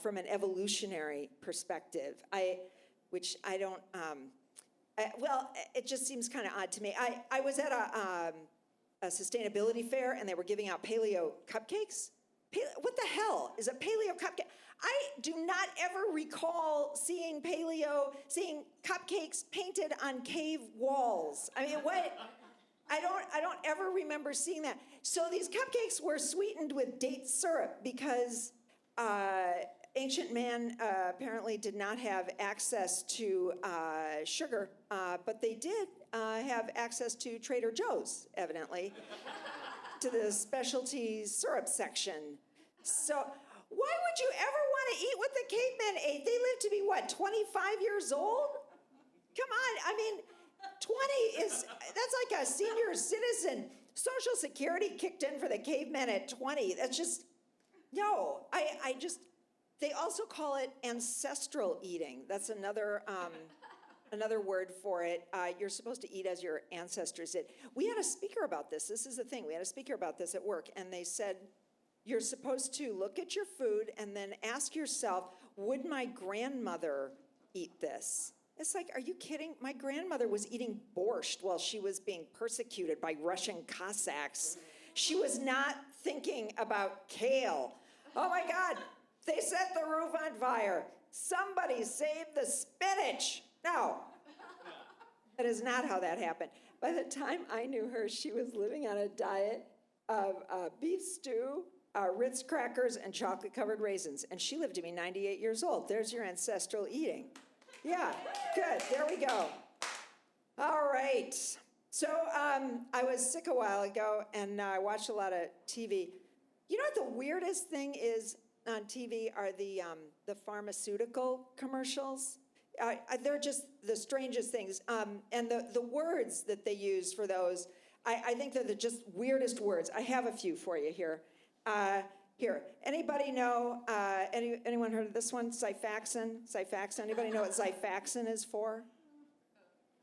from an evolutionary perspective. Well, it just seems kind of odd to me. I was at a sustainability fair and they were giving out paleo cupcakes. What the hell is a paleo cupcake? I do not ever recall seeing cupcakes painted on cave walls. I mean, what? I don't ever remember seeing that. So these cupcakes were sweetened with date syrup because ancient man apparently did not have access to sugar, but they did have access to Trader Joe's, evidently, to the specialty syrup section. So why would you ever want to eat what the cavemen ate? They lived to be, 25 years old? Come on, I mean, 20 that's like a senior citizen. Social Security kicked in for the cavemen at 20. That's just, no, they also call it ancestral eating. That's another word for it. You're supposed to eat as your ancestors did. We had a speaker about this. This is the thing. We had a speaker about this at work, and they said, you're supposed to look at your food and then ask yourself, would my grandmother eat this? It's like, are you kidding? My grandmother was eating borscht while she was being persecuted by Russian Cossacks. She was not thinking about kale. Oh my God, they set the roof on fire. Somebody save the spinach. No, that is not how that happened. By the time I knew her, she was living on a diet of beef stew, Ritz crackers, and chocolate-covered raisins. And she lived to be 98 years old. There's your ancestral eating. Yeah, good, there we go. All right, so I was sick a while ago, and I watched a lot of TV. You know what the weirdest thing is on TV are the pharmaceutical commercials. They're just the strangest things. And the words that they use for those, I think they're the just weirdest words. I have a few for you here. Here, anybody know, anyone heard of this one? Xifaxan? Xifaxan, anybody know what Xifaxan is for?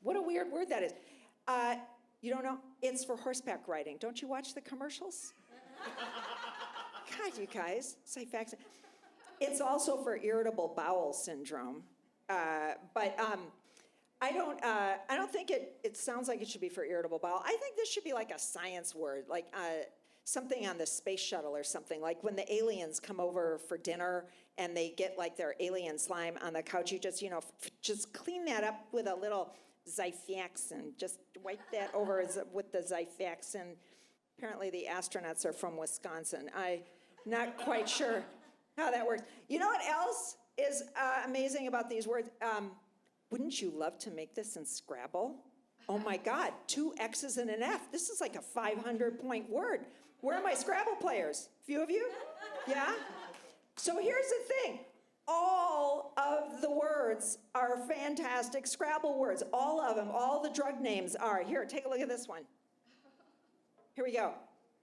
What a weird word that is. You don't know? It's for horseback riding. Don't you watch the commercials? God, you guys, Xifaxan. It's also for irritable bowel syndrome. But I don't think it sounds like it should be for irritable bowel. I think this should be like a science word, like something on the space shuttle or something. Like when the aliens come over for dinner and they get like their alien slime on the couch, you just, just clean that up with a little Xifaxan. Just wipe that over with the Xifaxan. Apparently the astronauts are from Wisconsin. I'm not quite sure how that works. You know what else is amazing about these words? Wouldn't you love to make this in Scrabble? Oh my God, 2 X's and an F. This is like a 500-point word. Where are my Scrabble players? Few of you? Yeah? So here's the thing. All of the words are fantastic Scrabble words. All of them, all the drug names are. Here, take a look at this one. Here we go.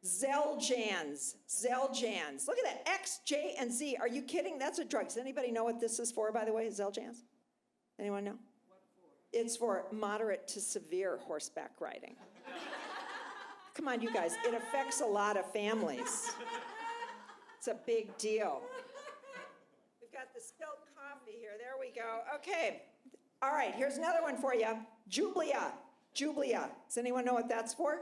Zeljans. Zeljans. Look at that. X, J, and Z. Are you kidding? That's a drug. Does anybody know what this is for, by the way? Zeljans? Anyone know? What for? It's for moderate to severe horseback riding. Come on, you guys. It affects a lot of families. It's a big deal. We've got the spilled coffee here. There we go. Okay. All right, here's another one for you. Jublia. Jublia. Does anyone know what that's for?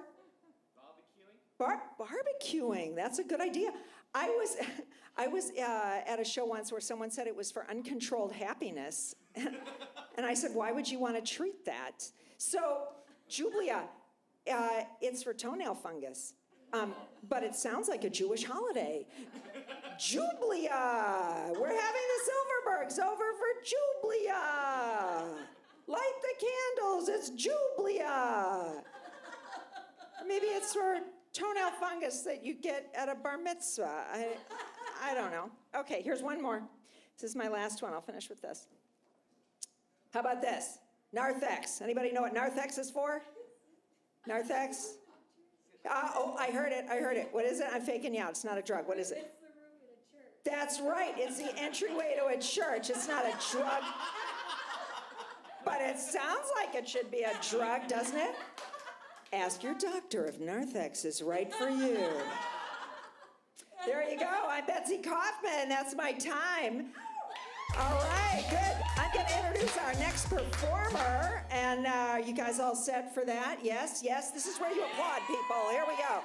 Barbecuing. That's a good idea. I was at a show once where someone said it was for uncontrolled happiness. And I said, why would you want to treat that? So, Jublia, it's for toenail fungus. But it sounds like a Jewish holiday. Jublia! We're having the Silverbergs over for Jublia! Light the candles, it's Jublia! Maybe it's for toenail fungus that you get at a bar mitzvah. I don't know. Okay, here's one more. This is my last one. I'll finish with this. How about this? Narthex. Anybody know what Narthex is for? Narthex? Oh, I heard it. I heard it. What is it? I'm faking you out. It's not a drug. What is it? It's the room in a church. That's right. It's the entryway to a church. It's not a drug. But it sounds like it should be a drug, doesn't it? Ask your doctor if Narthex is right for you. There you go. I'm Betsy Kaufman. That's my time. All right, good. I'm going to introduce our next performer. And you guys all set for that? Yes, yes. This is where you applaud, people. Here we go.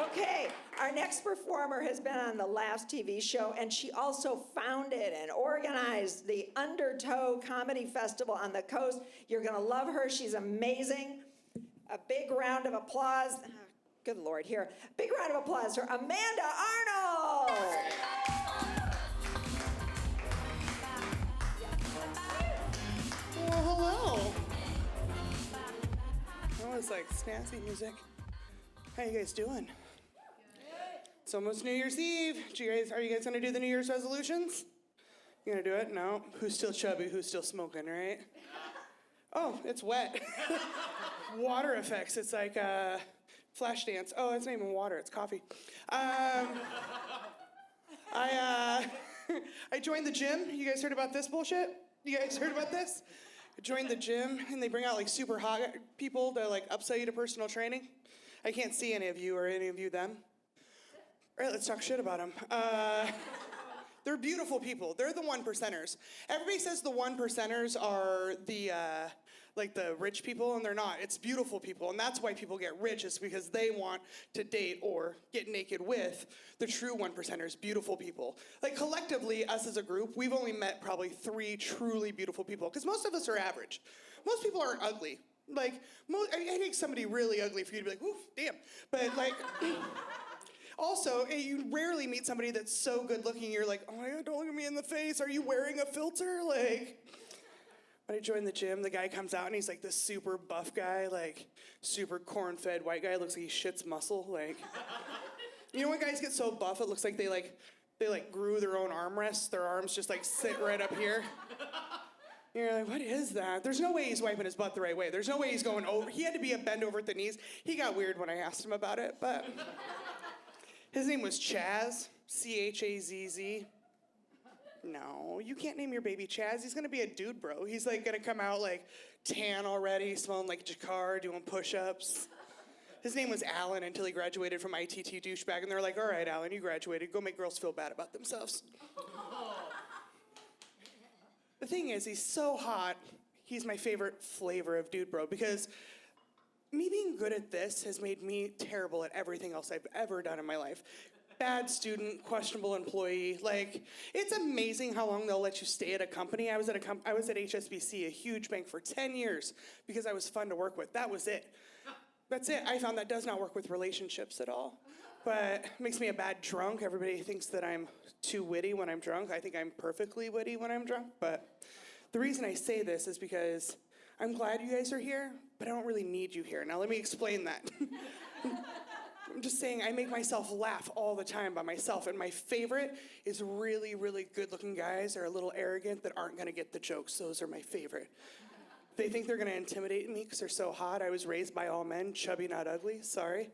Okay, our next performer has been on the last TV show, and she also founded and organized the Undertow Comedy Festival on the coast. You're going to love her. She's amazing. A big round of applause. Oh, good Lord, here. Big round of applause for Amanda Arnold. Well, hello. That was like snazzy music. How you guys doing? It's almost New Year's Eve. Are you guys gonna do the New Year's resolutions? You gonna do it? No. Who's still chubby? Who's still smoking? Right? Oh, it's wet. Water effects. It's like flash dance. Oh, it's not even water. It's coffee. I joined the gym. You guys heard about this bullshit? You guys heard about this? I joined the gym, and they bring out like super hot people to like upsell you to personal training. I can't see any of you or any of you them. All right, let's talk shit about them. They're beautiful people. They're the 1%ers. Everybody says the 1%ers are the like the rich people, and they're not. It's beautiful people, and that's why people get rich, is because they want to date or get naked with the true 1%ers, beautiful people. Like collectively, us as a group, we've only met probably 3 truly beautiful people, because most of us are average. Most people aren't ugly. Like, I think somebody really ugly for you to be like, oof, damn. But like, also, you rarely meet somebody that's so good looking, you're like, oh my God, don't look at me in the face. Are you wearing a filter? Like, when I joined the gym, the guy comes out and he's like this super buff guy, like super corn-fed white guy, looks like he shits muscle. Like, you know when guys get so buff, it looks like they grew their own armrests. Their arms just like sit right up here. You're like, what is that? There's no way he's wiping his butt the right way. There's no way he's going over. He had to be a bend over at the knees. He got weird when I asked him about it, but his name was Chaz. Chazz. No, you can't name your baby Chaz. He's gonna be a dude, bro. He's like gonna come out like tan already, smelling like Jakar, doing push-ups. His name was Alan until he graduated from ITT douchebag, and they're like, all right, Alan, you graduated. Go make girls feel bad about themselves. The thing is, he's so hot, he's my favorite flavor of dude, bro, because me being good at this has made me terrible at everything else I've ever done in my life. Bad student, questionable employee. Like, it's amazing how long they'll let you stay at a company. I was at HSBC, a huge bank, for 10 years because I was fun to work with. That was it. That's it. I found that does not work with relationships at all. But it makes me a bad drunk. Everybody thinks that I'm too witty when I'm drunk. I think I'm perfectly witty when I'm drunk. But the reason I say this is because I'm glad you guys are here, but I don't really need you here. Now let me explain that. I'm just saying I make myself laugh all the time by myself, and my favorite is really, really good-looking guys that are a little arrogant that aren't gonna get the jokes. Those are my favorite. They think they're gonna intimidate me because they're so hot. I was raised by all men, chubby, not ugly, sorry.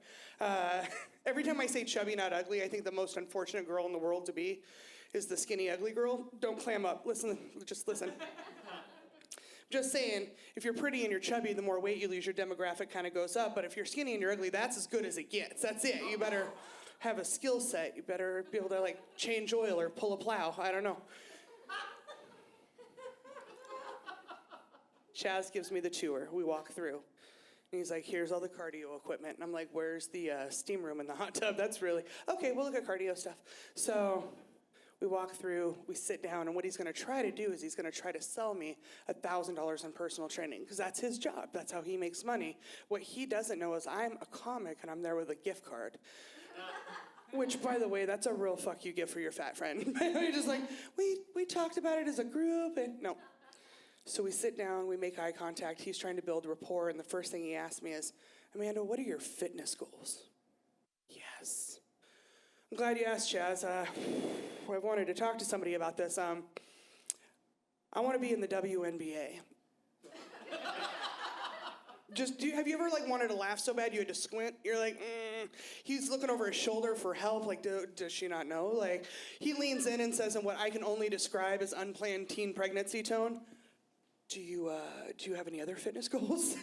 Every time I say chubby, not ugly, I think the most unfortunate girl in the world to be is the skinny, ugly girl. Don't clam up, listen, just listen. Just saying, if you're pretty and you're chubby, the more weight you lose, your demographic kind of goes up. But if you're skinny and you're ugly, that's as good as it gets. That's it. You better have a skill set. You better be able to, like, change oil or pull a plow. I don't know. Chaz gives me the tour. We walk through. And he's like, here's all the cardio equipment. And I'm like, where's the steam room and the hot tub? That's really, okay, we'll look at cardio stuff. So we walk through, we sit down, and what he's gonna try to do is he's gonna try to sell me $1,000 in personal training, because that's his job, that's how he makes money. What he doesn't know is I'm a comic and I'm there with a gift card. Which, by the way, that's a real fuck you gift for your fat friend. You're just like, we talked about it as a group, and no. So we sit down, we make eye contact, he's trying to build rapport, and the first thing he asks me is, Amanda, what are your fitness goals? Yes. I'm glad you asked, Chaz. I've wanted to talk to somebody about this. I want to be in the WNBA. Have you ever like wanted to laugh so bad you had to squint? You're like, He's looking over his shoulder for help. Like, does she not know? Like, he leans in and says in what I can only describe as unplanned teen pregnancy tone, do you have any other fitness goals?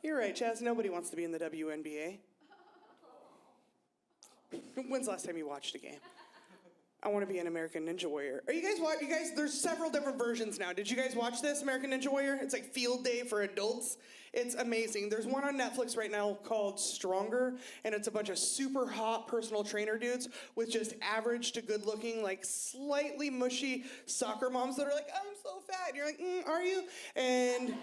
You're right, Chaz. Nobody wants to be in the WNBA. When's the last time you watched a game? I want to be an American Ninja Warrior. Are you guys, there's several different versions now. Did you guys watch this, American Ninja Warrior? It's like field day for adults. It's amazing. There's one on Netflix right now called Stronger, and it's a bunch of super hot personal trainer dudes with just average to good looking, like slightly mushy soccer moms that are like, I'm so fat. And you're like, are you? And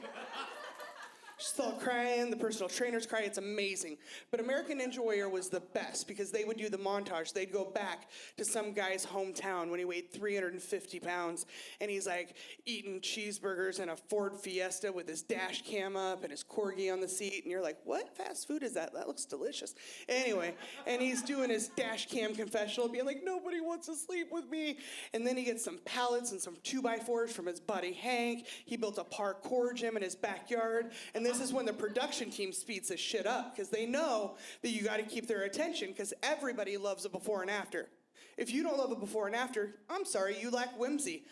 she's all crying, the personal trainers cry, it's amazing. But American Ninja Warrior was the best because they would do the montage. They'd go back to some guy's hometown when he weighed 350 pounds, and he's like eating cheeseburgers in a Ford Fiesta with his dash cam up and his corgi on the seat, and you're like, what fast food is that? That looks delicious. Anyway, and he's doing his dash cam confessional, being like, nobody wants to sleep with me. And then he gets some pallets and some 2x4s from his buddy Hank. He built a parkour gym in his backyard, and this is when the production team speeds this shit up because they know that you got to keep their attention because everybody loves a before and after. If you don't love a before and after, I'm sorry, you lack whimsy.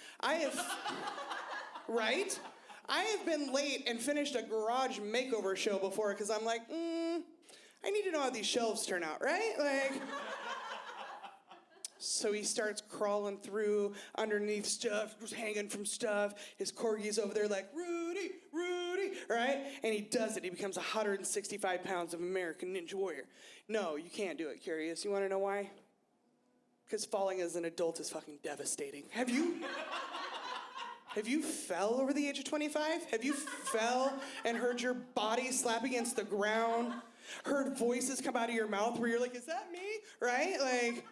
Right? I have been late and finished a garage makeover show before because I'm like, I need to know how these shelves turn out, right? Like. So he starts crawling through underneath stuff, hanging from stuff. His corgi's over there like, Rudy, right? And he does it. He becomes 165 pounds of American Ninja Warrior. No, you can't do it, Curious. You want to know why? Because falling as an adult is fucking devastating. Have you fell over the age of 25? Have you fell and heard your body slap against the ground? Heard voices come out of your mouth where you're like, is that me? Right? Like,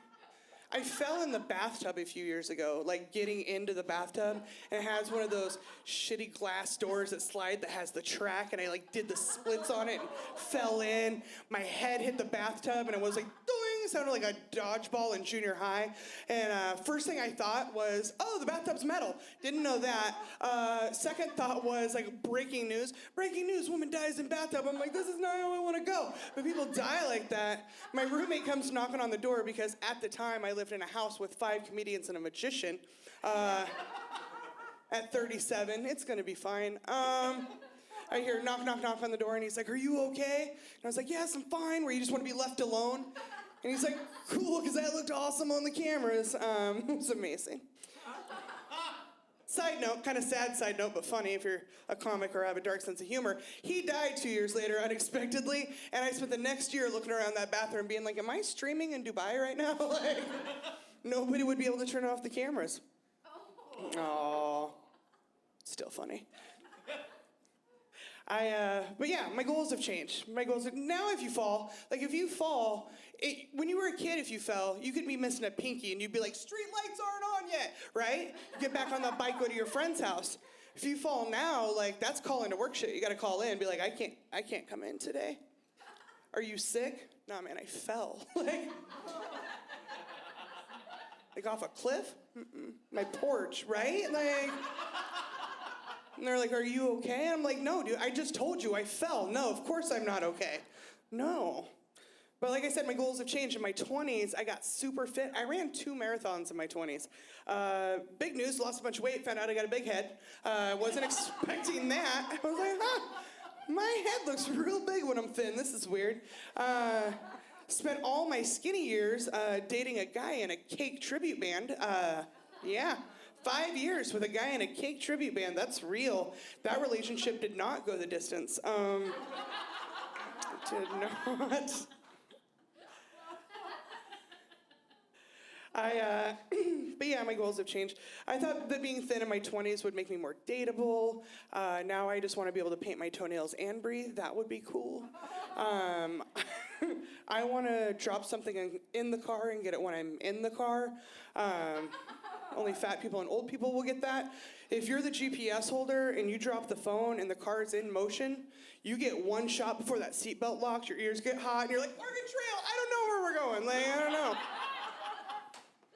I fell in the bathtub a few years ago, like getting into the bathtub, and it has one of those shitty glass doors that slide that has the track, and I like did the splits on it and fell in. My head hit the bathtub, and it was like, doing, sounded like a dodgeball in junior high. And first thing I thought was, oh, the bathtub's metal. Didn't know that. Second thought was like breaking news. Breaking news, woman dies in bathtub. I'm like, this is not how I want to go. But people die like that. My roommate comes knocking on the door because at the time I lived in a house with 5 comedians and a magician. At 37, it's gonna be fine. I hear knock, knock, knock on the door, and he's like, are you okay? And I was like, yes, I'm fine. Where you just want to be left alone? And he's like, cool, because that looked awesome on the cameras. It was amazing. Side note, kind of sad side note, but funny if you're a comic or have a dark sense of humor. He died 2 years later unexpectedly, and I spent the next year looking around that bathroom being like, am I streaming in Dubai right now? Like, nobody would be able to turn off the cameras. Oh, still funny. But yeah, my goals have changed. My goals are, now if you fall, when you were a kid, if you fell, you could be missing a pinky and you'd be like, street lights aren't on yet, right? Get back on the bike, go to your friend's house. If you fall now, like, that's calling to work shit. You gotta call in, be like, I can't come in today. Are you sick? Nah, man, I fell. Like off a cliff? My porch, right? Like, and they're like, are you okay? And I'm like, no, dude, I just told you I fell. No, of course I'm not okay. No. But like I said, my goals have changed. In my 20s, I got super fit. I ran 2 marathons in my 20s. Big news, lost a bunch of weight, found out I got a big head. Wasn't expecting that. I was like, my head looks real big when I'm thin. This is weird. Spent all my skinny years dating a guy in a cake tribute band. Yeah. 5 years with a guy in a cake tribute band. That's real. That relationship did not go the distance. Did not. But yeah, my goals have changed. I thought that being thin in my 20s would make me more dateable. Now I just want to be able to paint my toenails and breathe. That would be cool. I want to drop something in the car and get it when I'm in the car. Only fat people and old people will get that. If you're the GPS holder and you drop the phone and the car is in motion, you get one shot before that seatbelt locks, your ears get hot, and you're like, Oregon Trail, I don't know where we're going. Like, I don't know.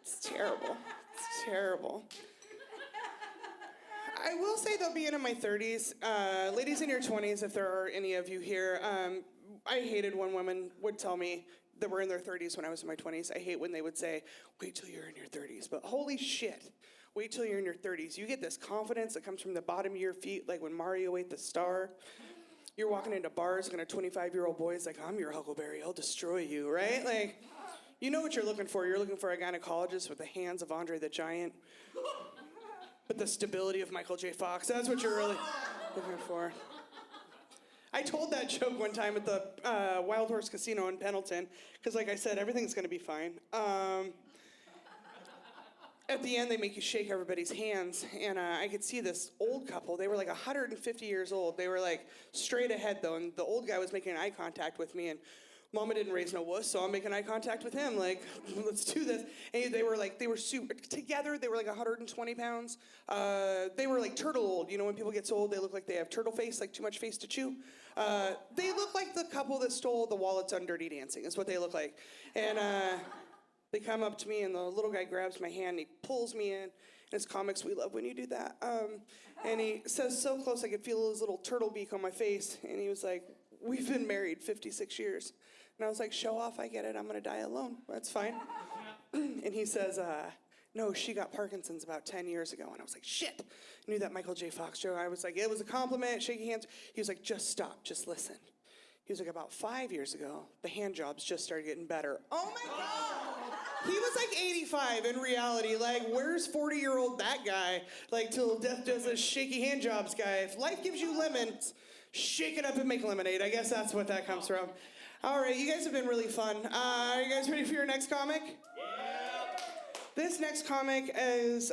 It's terrible. It's terrible. I will say, though, being in my 30s, ladies in your 20s, if there are any of you here, I hated when women would tell me that were in their 30s when I was in my 20s. I hate when they would say, wait till you're in your 30s. But holy shit, wait till you're in your 30s. You get this confidence that comes from the bottom of your feet, like when Mario ate the star. You're walking into bars and a 25-year-old boy is like, I'm your Huckleberry, I'll destroy you, right? Like, you know what you're looking for. You're looking for a gynecologist with the hands of Andre the Giant, but the stability of Michael J. Fox. That's what you're really looking for. I told that joke one time at the Wild Horse Casino in Pendleton, because like I said, everything's gonna be fine. At the end, they make you shake everybody's hands, and I could see this old couple. They were like 150 years old. They were like straight ahead though, and the old guy was making eye contact with me, and Mama didn't raise no wuss, so I'm making eye contact with him, like, let's do this. And they were super, together, they were like 120 pounds. They were like turtle old. You know, when people get so old, they look like they have turtle face, like too much face to chew. They look like the couple that stole the wallets on Dirty Dancing, is what they look like. And they come up to me, and the little guy grabs my hand, and he pulls me in. And as comics, we love when you do that. And he says so close, I could feel his little turtle beak on my face. And he was like, we've been married 56 years. And I was like, show off, I get it, I'm gonna die alone, that's fine. And he says, no, she got Parkinson's about 10 years ago. And I was like, shit, I knew that Michael J. Fox joke. I was like, it was a compliment, shaking hands. He was like, just stop, just listen. He was like, about 5 years ago, the hand jobs just started getting better. Oh my God! He was like 85 in reality. Like, where's 40-year-old that guy? Like, till death does a shaky hand jobs guy. If life gives you lemons, shake it up and make lemonade. I guess that's what that comes from. All right, you guys have been really fun. Are you guys ready for your next comic? Yeah. This next comic has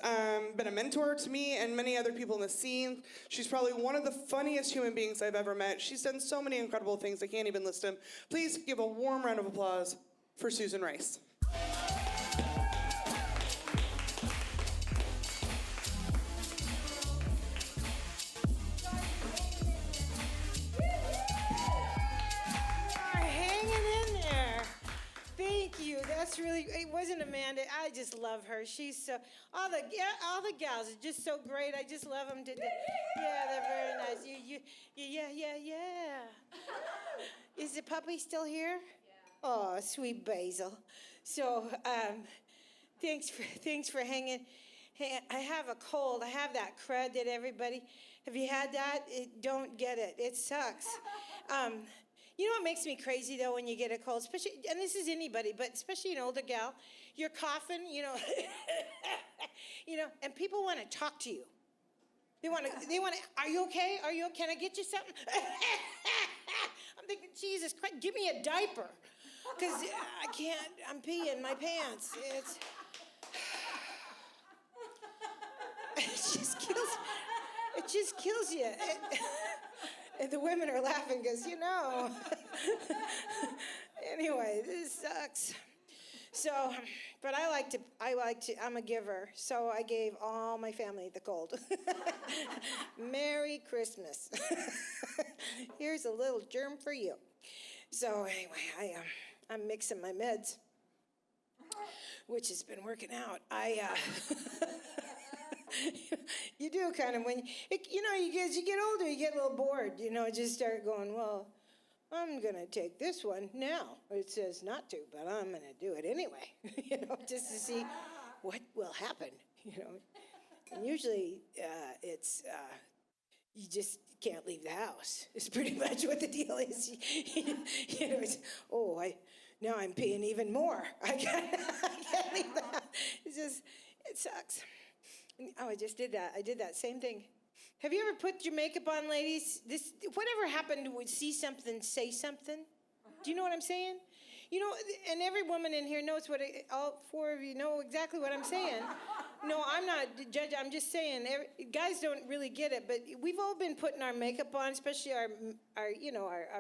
been a mentor to me and many other people in the scene. She's probably one of the funniest human beings I've ever met. She's done so many incredible things, I can't even list them. Please give a warm round of applause for Susan Rice. Thank you. Amanda, I just love her. She's so, all the gals are just so great. I just love them to death. Yeah, they're very nice. Yeah. Is the puppy still here? Yeah. Oh, sweet Basil. So, thanks for hanging. Hey, I have a cold. I have that crud that everybody, have you had that? Don't get it. It sucks. You know what makes me crazy, though, when you get a cold, especially, and this is anybody, but especially an older gal, you're coughing, and people want to talk to you. They want to, are you okay? Can I get you something? I'm thinking, Jesus Christ, give me a diaper. Because I can't, I'm peeing my pants. It just kills you. And the women are laughing because, Anyway, this sucks. So, but I'm a giver. So I gave all my family the cold. Merry Christmas. Here's a little germ for you. So anyway, I'm mixing my meds, which has been working out. You do kind of as you get older, you get a little bored, just start going, well, I'm going to take this one now. It says not to, but I'm going to do it anyway, just to see what will happen, And usually it's, you just can't leave the house. It's pretty much what the deal is. It's, now I'm paying even more. I can't leave the house. It sucks. Oh, I just did that. I did that same thing. Have you ever put your makeup on, ladies? Whatever happened would see something, say something? Do you know what I'm saying? And every woman in here knows all four of you know exactly what I'm saying. No, I'm not judging. I'm just saying, guys don't really get it, but we've all been putting our makeup on, especially our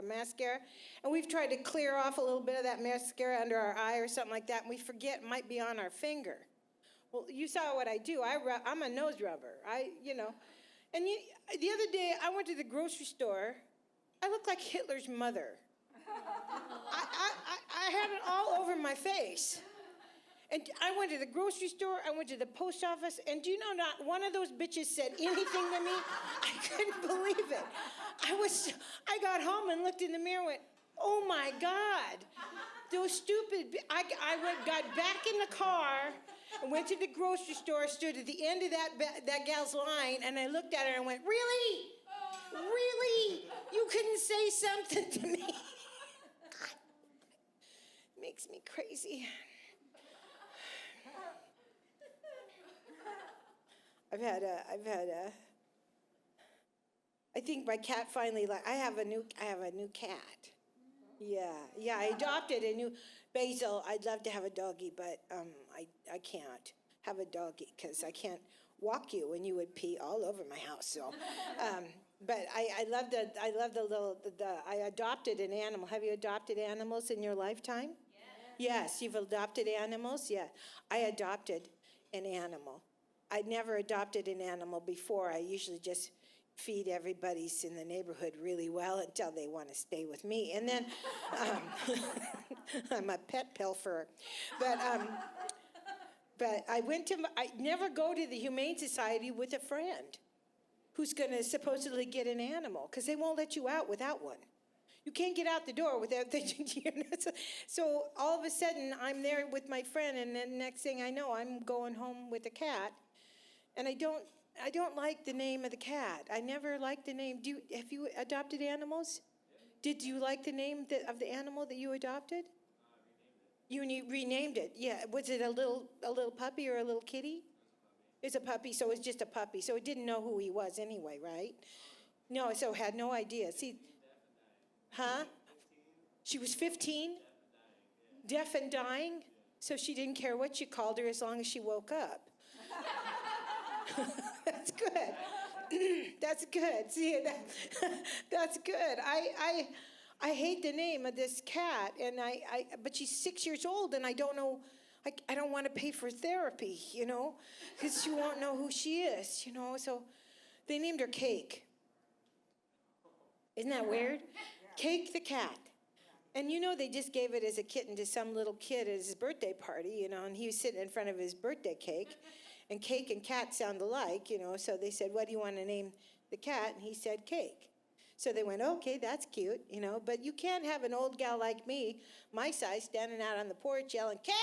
mascara, and we've tried to clear off a little bit of that mascara under our eye or something like that, and we forget it might be on our finger. Well, you saw what I do. I'm a nose rubber. And the other day, I went to the grocery store. I looked like Hitler's mother. I had it all over my face. And I went to the grocery store, I went to the post office, and do you know not one of those bitches said anything to me? I couldn't believe it. I got home and looked in the mirror and went, oh my God. Those stupid, got back in the car, and went to the grocery store, stood at the end of that gal's line, and I looked at her and went, really? Really? You couldn't say something to me? God, makes me crazy. I think my cat finally, I have a new cat. Yeah, I adopted a new, Basil, I'd love to have a doggy, but I can't have a doggy because I can't walk you and you would pee all over my house, so. But I adopted an animal. Have you adopted animals in your lifetime? Yes, you've adopted animals? Yeah, I adopted an animal. I'd never adopted an animal before. I usually just feed everybody's in the neighborhood really well until they want to stay with me. And then I'm a pet pilferer. But I never go to the Humane Society with a friend who's going to supposedly get an animal because they won't let you out without one. You can't get out the door without the, So all of a sudden, I'm there with my friend, and then next thing I know, I'm going home with a cat, and I don't like the name of the cat. I never liked the name. Have you adopted animals? Did you like the name of the animal that you adopted? You renamed it. Yeah. Was it a little puppy or a little kitty? It's a puppy, so it's just a puppy. So it didn't know who he was anyway, right? No, so had no idea. See, huh? She was 15? Deaf and dying? So she didn't care what you called her as long as she woke up. That's good. That's good. See, that's good. I hate the name of this cat, and but she's 6 years old, and I don't know. I don't want to pay for therapy, because she won't know who she is, So they named her Cake. Isn't that weird? Cake the cat. And they just gave it as a kitten to some little kid at his birthday party, and he was sitting in front of his birthday cake. And cake and cat sound alike, so they said, what do you want to name the cat? And he said, Cake. So they went, okay, that's cute, but you can't have an old gal like me, my size, standing out on the porch yelling, Cake!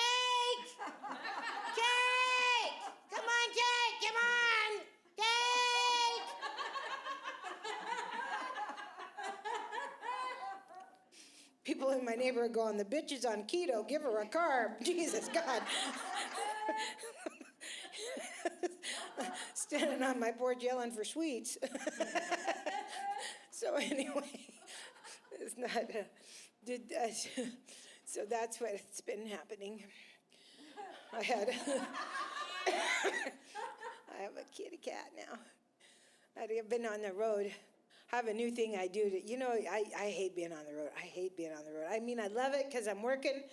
Cake! Come on, Cake! Come on! Cake! People in my neighborhood going, the bitch is on keto, give her a carb. Jesus, God. Standing on my porch yelling for sweets. So anyway, it's not, so that's what's been happening. I have a kitty cat now. I've been on the road. I have a new thing I do I hate being on the road. I hate being on the road. I mean, I love it because I'm working,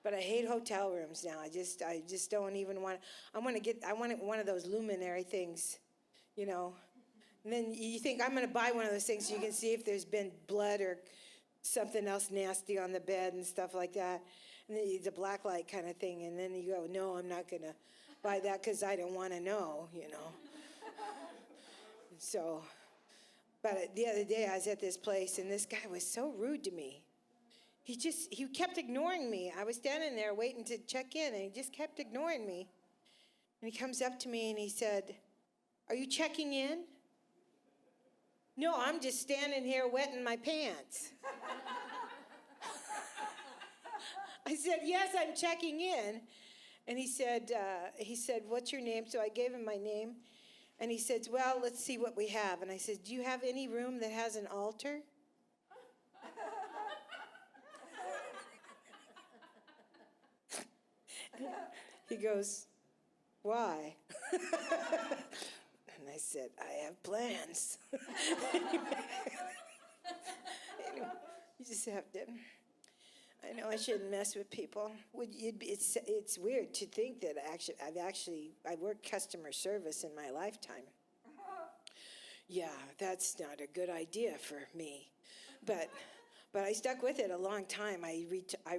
but I hate hotel rooms now. I just don't even want. I want one of those luminary things, And then you think I'm going to buy one of those things so you can see if there's been blood or something else nasty on the bed and stuff like that. And then it's a black light kind of thing. And then you go, no, I'm not going to buy that because I don't want to know, So, but the other day I was at this place and this guy was so rude to me. He kept ignoring me. I was standing there waiting to check in and he just kept ignoring me. And he comes up to me and he said, are you checking in? No, I'm just standing here wetting my pants. I said, yes, I'm checking in. And he said, what's your name? So I gave him my name. And he said, well, let's see what we have. And I said, do you have any room that has an altar? He goes, why? And I said, I have plans. Anyway, you just have to. I know I shouldn't mess with people. It's weird to think that I worked customer service in my lifetime. Yeah, that's not a good idea for me. But I stuck with it a long time. I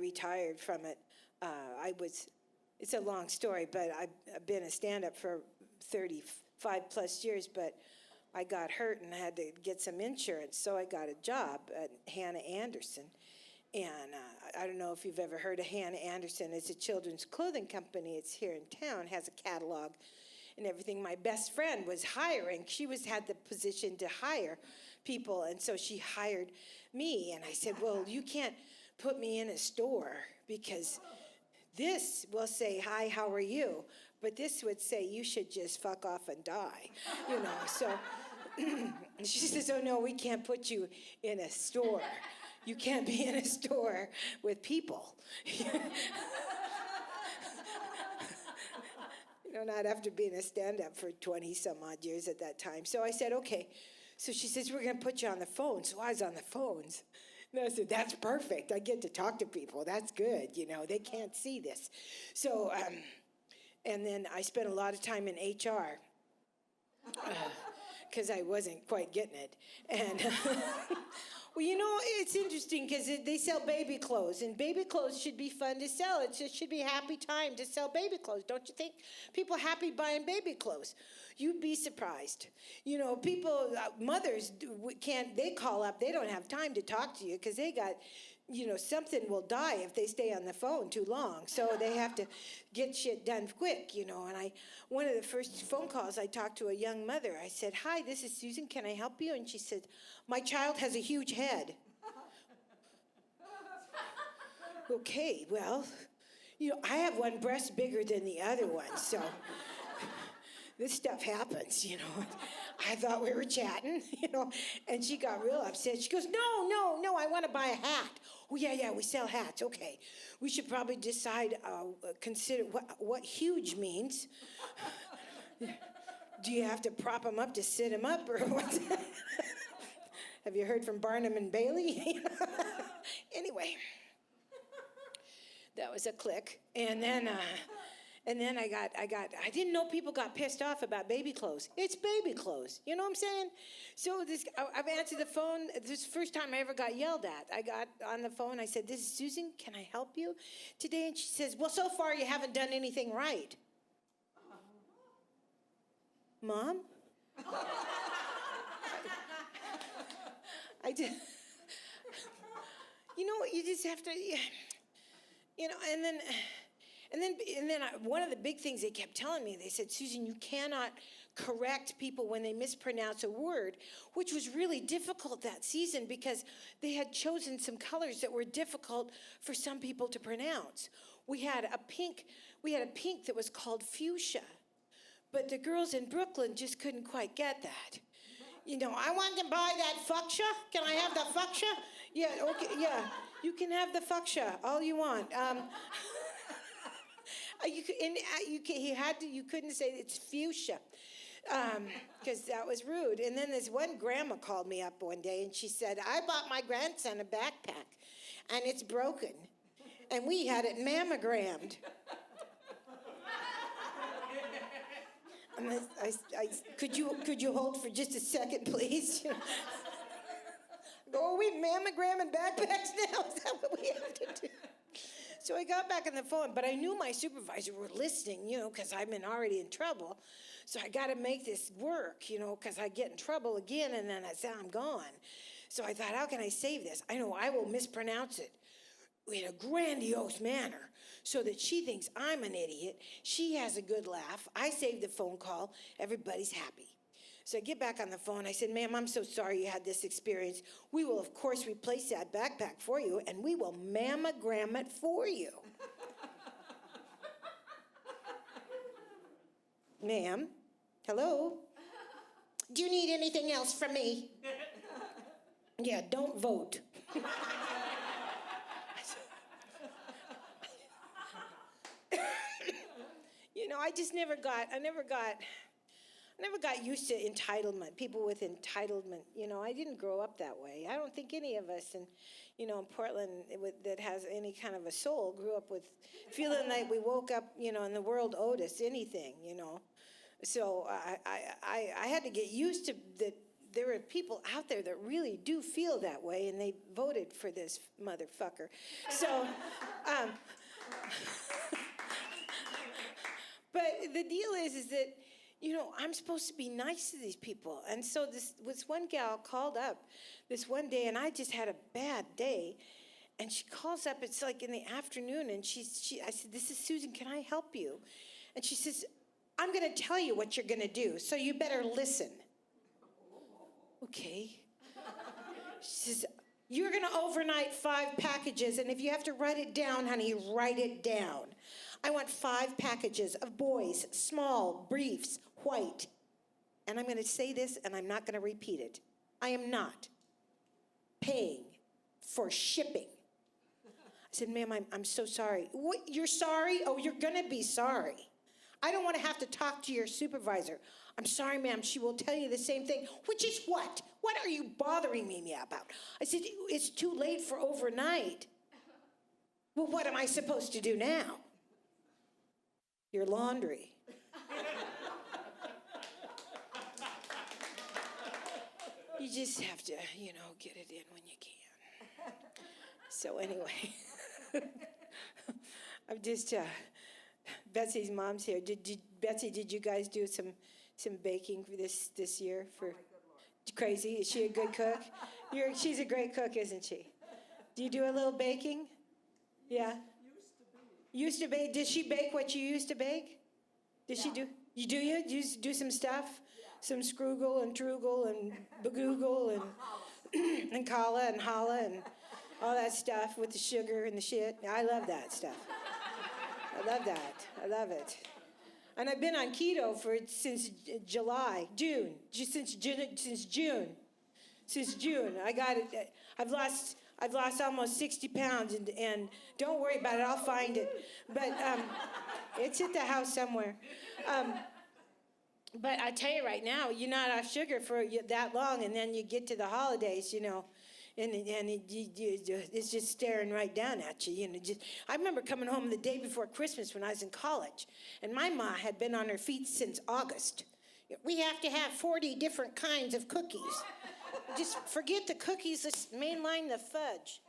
retired from it. It's a long story, but I've been a stand-up for 35 plus years, but I got hurt and I had to get some insurance, so I got a job at Hannah Anderson. And I don't know if you've ever heard of Hannah Anderson. It's a children's clothing company. It's here in town, has a catalog and everything. My best friend was hiring. She had the position to hire people, and so she hired me. And I said, well, you can't put me in a store because this will say, hi, how are you? But this would say, you should just fuck off and die, So she says, oh, no, we can't put you in a store. You can't be in a store with people. Not after being a stand-up for 20-some-odd years at that time. So I said, okay. So she says, we're going to put you on the phone. So I was on the phones. And I said, that's perfect. I get to talk to people. That's good. They can't see this. So, and then I spent a lot of time in HR because I wasn't quite getting it. And well, it's interesting because they sell baby clothes, and baby clothes should be fun to sell. It should be a happy time to sell baby clothes, don't you think? People happy buying baby clothes. You'd be surprised. People, mothers they call up, they don't have time to talk to you because they got, something will die if they stay on the phone too long. So they have to get shit done quick, and one of the first phone calls I talked to a young mother, I said, hi, this is Susan, can I help you? And she said, my child has a huge head. Okay, well, I have one breast bigger than the other one, so this stuff happens, I thought we were chatting, and she got real upset. She goes, no, I want to buy a hat. Oh, yeah, we sell hats. Okay, we should probably decide, consider what huge means. Do you have to prop them up to sit them up, or what? Have you heard from Barnum and Bailey? Anyway, that was a click. And then And then I didn't know people got pissed off about baby clothes. It's baby clothes. You know what I'm saying? So I've answered the phone. This is the first time I ever got yelled at. I got on the phone. I said, "This is Susan. Can I help you today?" And she says, "Well, so far you haven't done anything right." Mom? I did. You know what? You just have to, you know, and then one of the big things they kept telling me, they said, "Susan, you cannot correct people when they mispronounce a word," which was really difficult that season because they had chosen some colors that were difficult for some people to pronounce. We had a pink that was called fuchsia, but the girls in Brooklyn just couldn't quite get that. You know, "I want to buy that fuchsia. Can I have the fuchsia?" "Yeah, okay, yeah. You can have the fuchsia, all you want." You couldn't say it's fuchsia, because that was rude. And then this one grandma called me up one day and she said, "I bought my grandson a backpack and it's broken. And we had it mammogrammed." And could you hold for just a second, please? Go, "Are we mammogramming backpacks now? Is that what we have to do?" So I got back on the phone, but I knew my supervisor were listening, you know, because I'm already in trouble. So I got to make this work, you know, because I get in trouble again and then I'm gone. So I thought, how can I save this? I know I will mispronounce it in a grandiose manner so that she thinks I'm an idiot. She has a good laugh. I saved the phone call. Everybody's happy. So I get back on the phone. I said, "Ma'am, I'm so sorry you had this experience. We will, of course, replace that backpack for you, and we will mammogram it for you." "Ma'am, hello? Do you need anything else from me?" "Yeah, don't vote." You know, I never got used to entitlement, people with entitlement. You know, I didn't grow up that way. I don't think any of us in Portland that has any kind of a soul grew up with feeling like we woke up, you know, and the world owed us anything, you know. So I had to get used to that there are people out there that really do feel that way, and they voted for this motherfucker. So, but the deal is that, you know, I'm supposed to be nice to these people. And so this one gal called up this one day, and I just had a bad day. And she calls up, it's like in the afternoon, and I said, "This is Susan, can I help you?" And she says, "I'm gonna tell you what you're gonna do, so you better listen." Okay. She says, "You're gonna overnight 5 packages, and if you have to write it down, honey, write it down. I want 5 packages of boys, small, briefs, white." And I'm going to say this, and I'm not going to repeat it. I am not paying for shipping. I said, "Ma'am, I'm so sorry." "What, you're sorry? Oh, you're going to be sorry. I don't want to have to talk to your supervisor." "I'm sorry, ma'am, she will tell you the same thing." "Which is what? What are you bothering me about?" I said, "It's too late for overnight." "Well, what am I supposed to do now?" "Your laundry." You just have to, you know, get it in when you can. So anyway, I'm just, Betsy's mom's here. Betsy, did you guys do some baking for this year? For crazy? Is she a good cook? She's a great cook, isn't she? Do you do a little baking? Yeah. Used to bake. Did she bake what you used to bake? Did she do? You do some stuff? Some scroogle and troogle and bagoogle and calla and holla and all that stuff with the sugar and the shit. I love that stuff. I love that. I love it. And I've been on keto since June. Since June. I got it. I've lost almost 60 pounds, and don't worry about it, I'll find it. But it's at the house somewhere. But I tell you right now, you're not off sugar for that long, and then you get to the holidays, you know, and it's just staring right down at you. You know, I remember coming home the day before Christmas when I was in college, and my ma had been on her feet since August. We have to have 40 different kinds of cookies. Just forget the cookies, just mainline the fudge.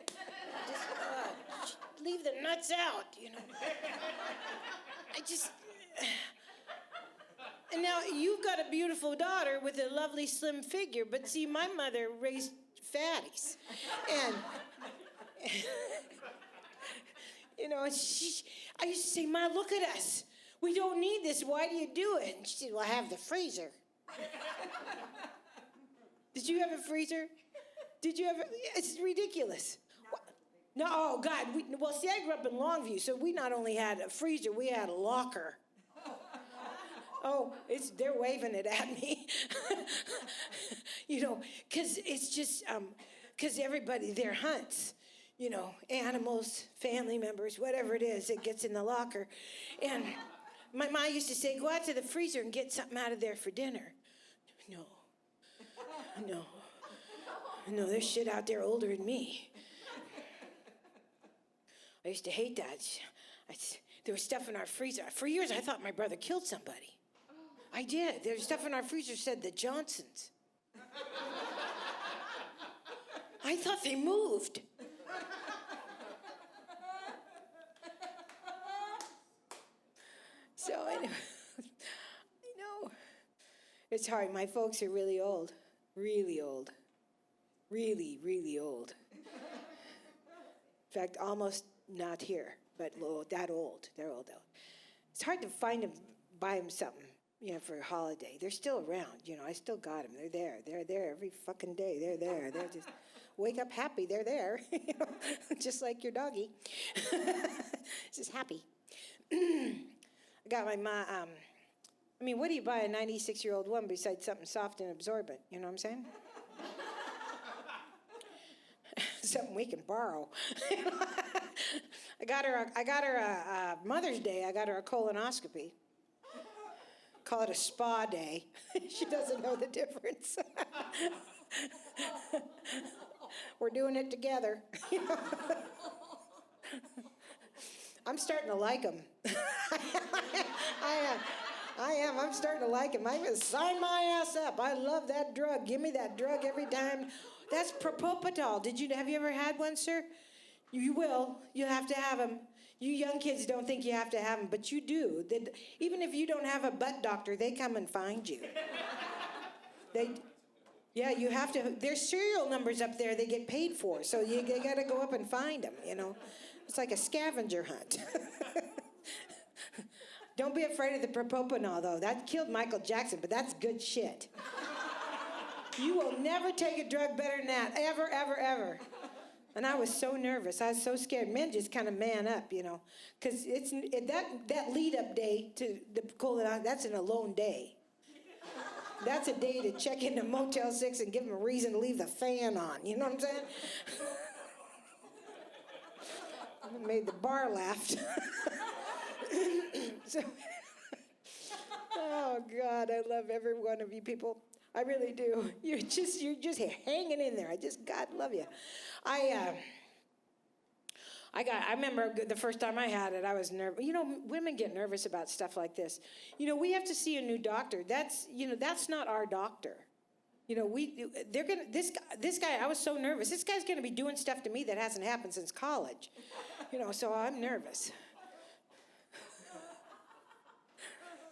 Just leave the nuts out, you know. And now you've got a beautiful daughter with a lovely slim figure, but see, my mother raised fatties. And, you know, I used to say, Ma, look at us. We don't need this. Why do you do it? And she said, well, I have the freezer. Did you have a freezer? Did you ever? It's ridiculous. No, oh, God. Well, see, I grew up in Longview, so we not only had a freezer, we had a locker. Oh, they're waving it at me. You know, because it's just, because everybody there hunts, you know, animals, family members, whatever it is, it gets in the locker. And my mom used to say, go out to the freezer and get something out of there for dinner. No, there's shit out there older than me. I used to hate that. There was stuff in our freezer. For years, I thought my brother killed somebody. I did. There was stuff in our freezer said the Johnsons. I thought they moved. So I know. It's hard. My folks are really old. Really old. Really, really old. In fact, almost not here, but that old. They're old. It's hard to find them, buy them something, you know, for a holiday. They're still around, you know. I still got them. They're there. They're there every fucking day. They're there. They're just wake up happy. They're there, you know, just like your doggy. Just happy. I got my ma. I mean, what do you buy a 96-year-old woman besides something soft and absorbent? You know what I'm saying? Something we can borrow. I got her a Mother's Day. I got her a colonoscopy. Call it a spa day. She doesn't know the difference. We're doing it together. I'm starting to like them. I am. I'm starting to like him. I'm going to sign my ass up. I love that drug. Give me that drug every time. That's propofol. Have you ever had one, sir? You will. You have to have them. You young kids don't think you have to have them, but you do. Even if you don't have a butt doctor, they come and find you. Yeah, you have to. There's serial numbers up there they get paid for, so you got to go up and find them, you know. It's like a scavenger hunt. Don't be afraid of the propofol, though. That killed Michael Jackson, but that's good shit. You will never take a drug better than that, ever, ever, ever. And I was so nervous. I was so scared. Men just kind of man up, you know, because that lead-up day to the colon, that's an alone day. That's a day to check into Motel 6 and give them a reason to leave the fan on. You know what I'm saying? I made the bar laugh. So, oh God, I love every one of you people. I really do. You're just hanging in there. God love you. I remember the first time I had it, I was nervous. You know, women get nervous about stuff like this. You know, we have to see a new doctor. That's not our doctor. You know, this guy, I was so nervous. This guy's gonna be doing stuff to me that hasn't happened since college. You know, so I'm nervous.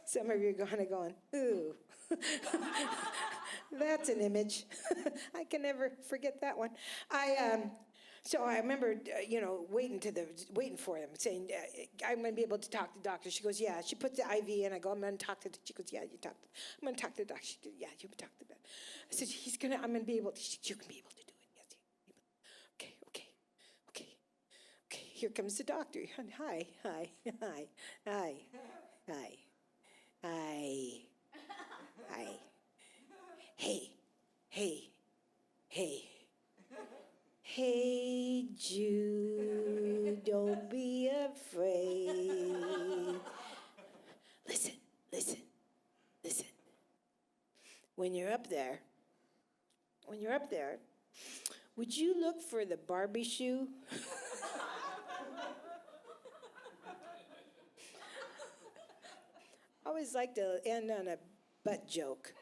Some of you are kind of going, ooh. That's an image. I can never forget that one. So I remember, waiting for them, saying, I'm going to be able to talk to the doctor. She goes, yeah. She puts the IV in. I go, I'm going to talk to the, she goes, yeah, I'm going to talk to the doctor. She goes, yeah, you can talk to the doctor. I said, I'm going to be able to, you can be able to do it. Yes. Okay. Here comes the doctor. Hi. Hey, Jude, don't be afraid. Listen. When you're up there, would you look for the Barbie shoe? I always like to end on a butt joke.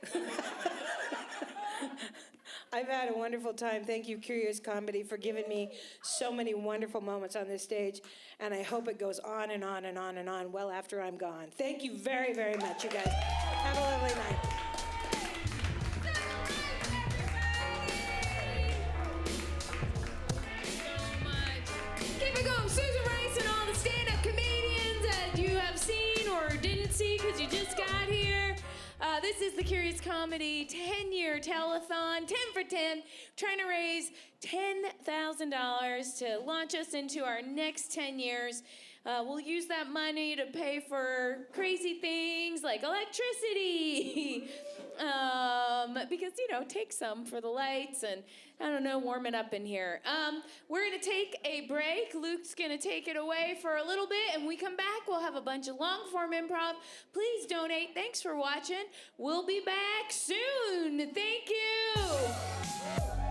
I've had a wonderful time. Thank you, Curious Comedy, for giving me so many wonderful moments on this stage. And I hope it goes on and on and on and on well after I'm gone. Thank you very, very much, you guys. Have a lovely night. Keep it going, Susan Rice and all the stand-up comedians that you have seen or didn't see because you just got here. This is the Curious Comedy 10-year telethon, 10 for 10, trying to raise $10,000 to launch us into our next 10 years. We'll use that money to pay for crazy things like electricity. Because, you know, take some for the lights and, I don't know, warm it up in here. We're going to take a break. Luke's going to take it away for a little bit. And when we come back, we'll have a bunch of long-form improv. Please donate. Thanks for watching. We'll be back soon. Thank you.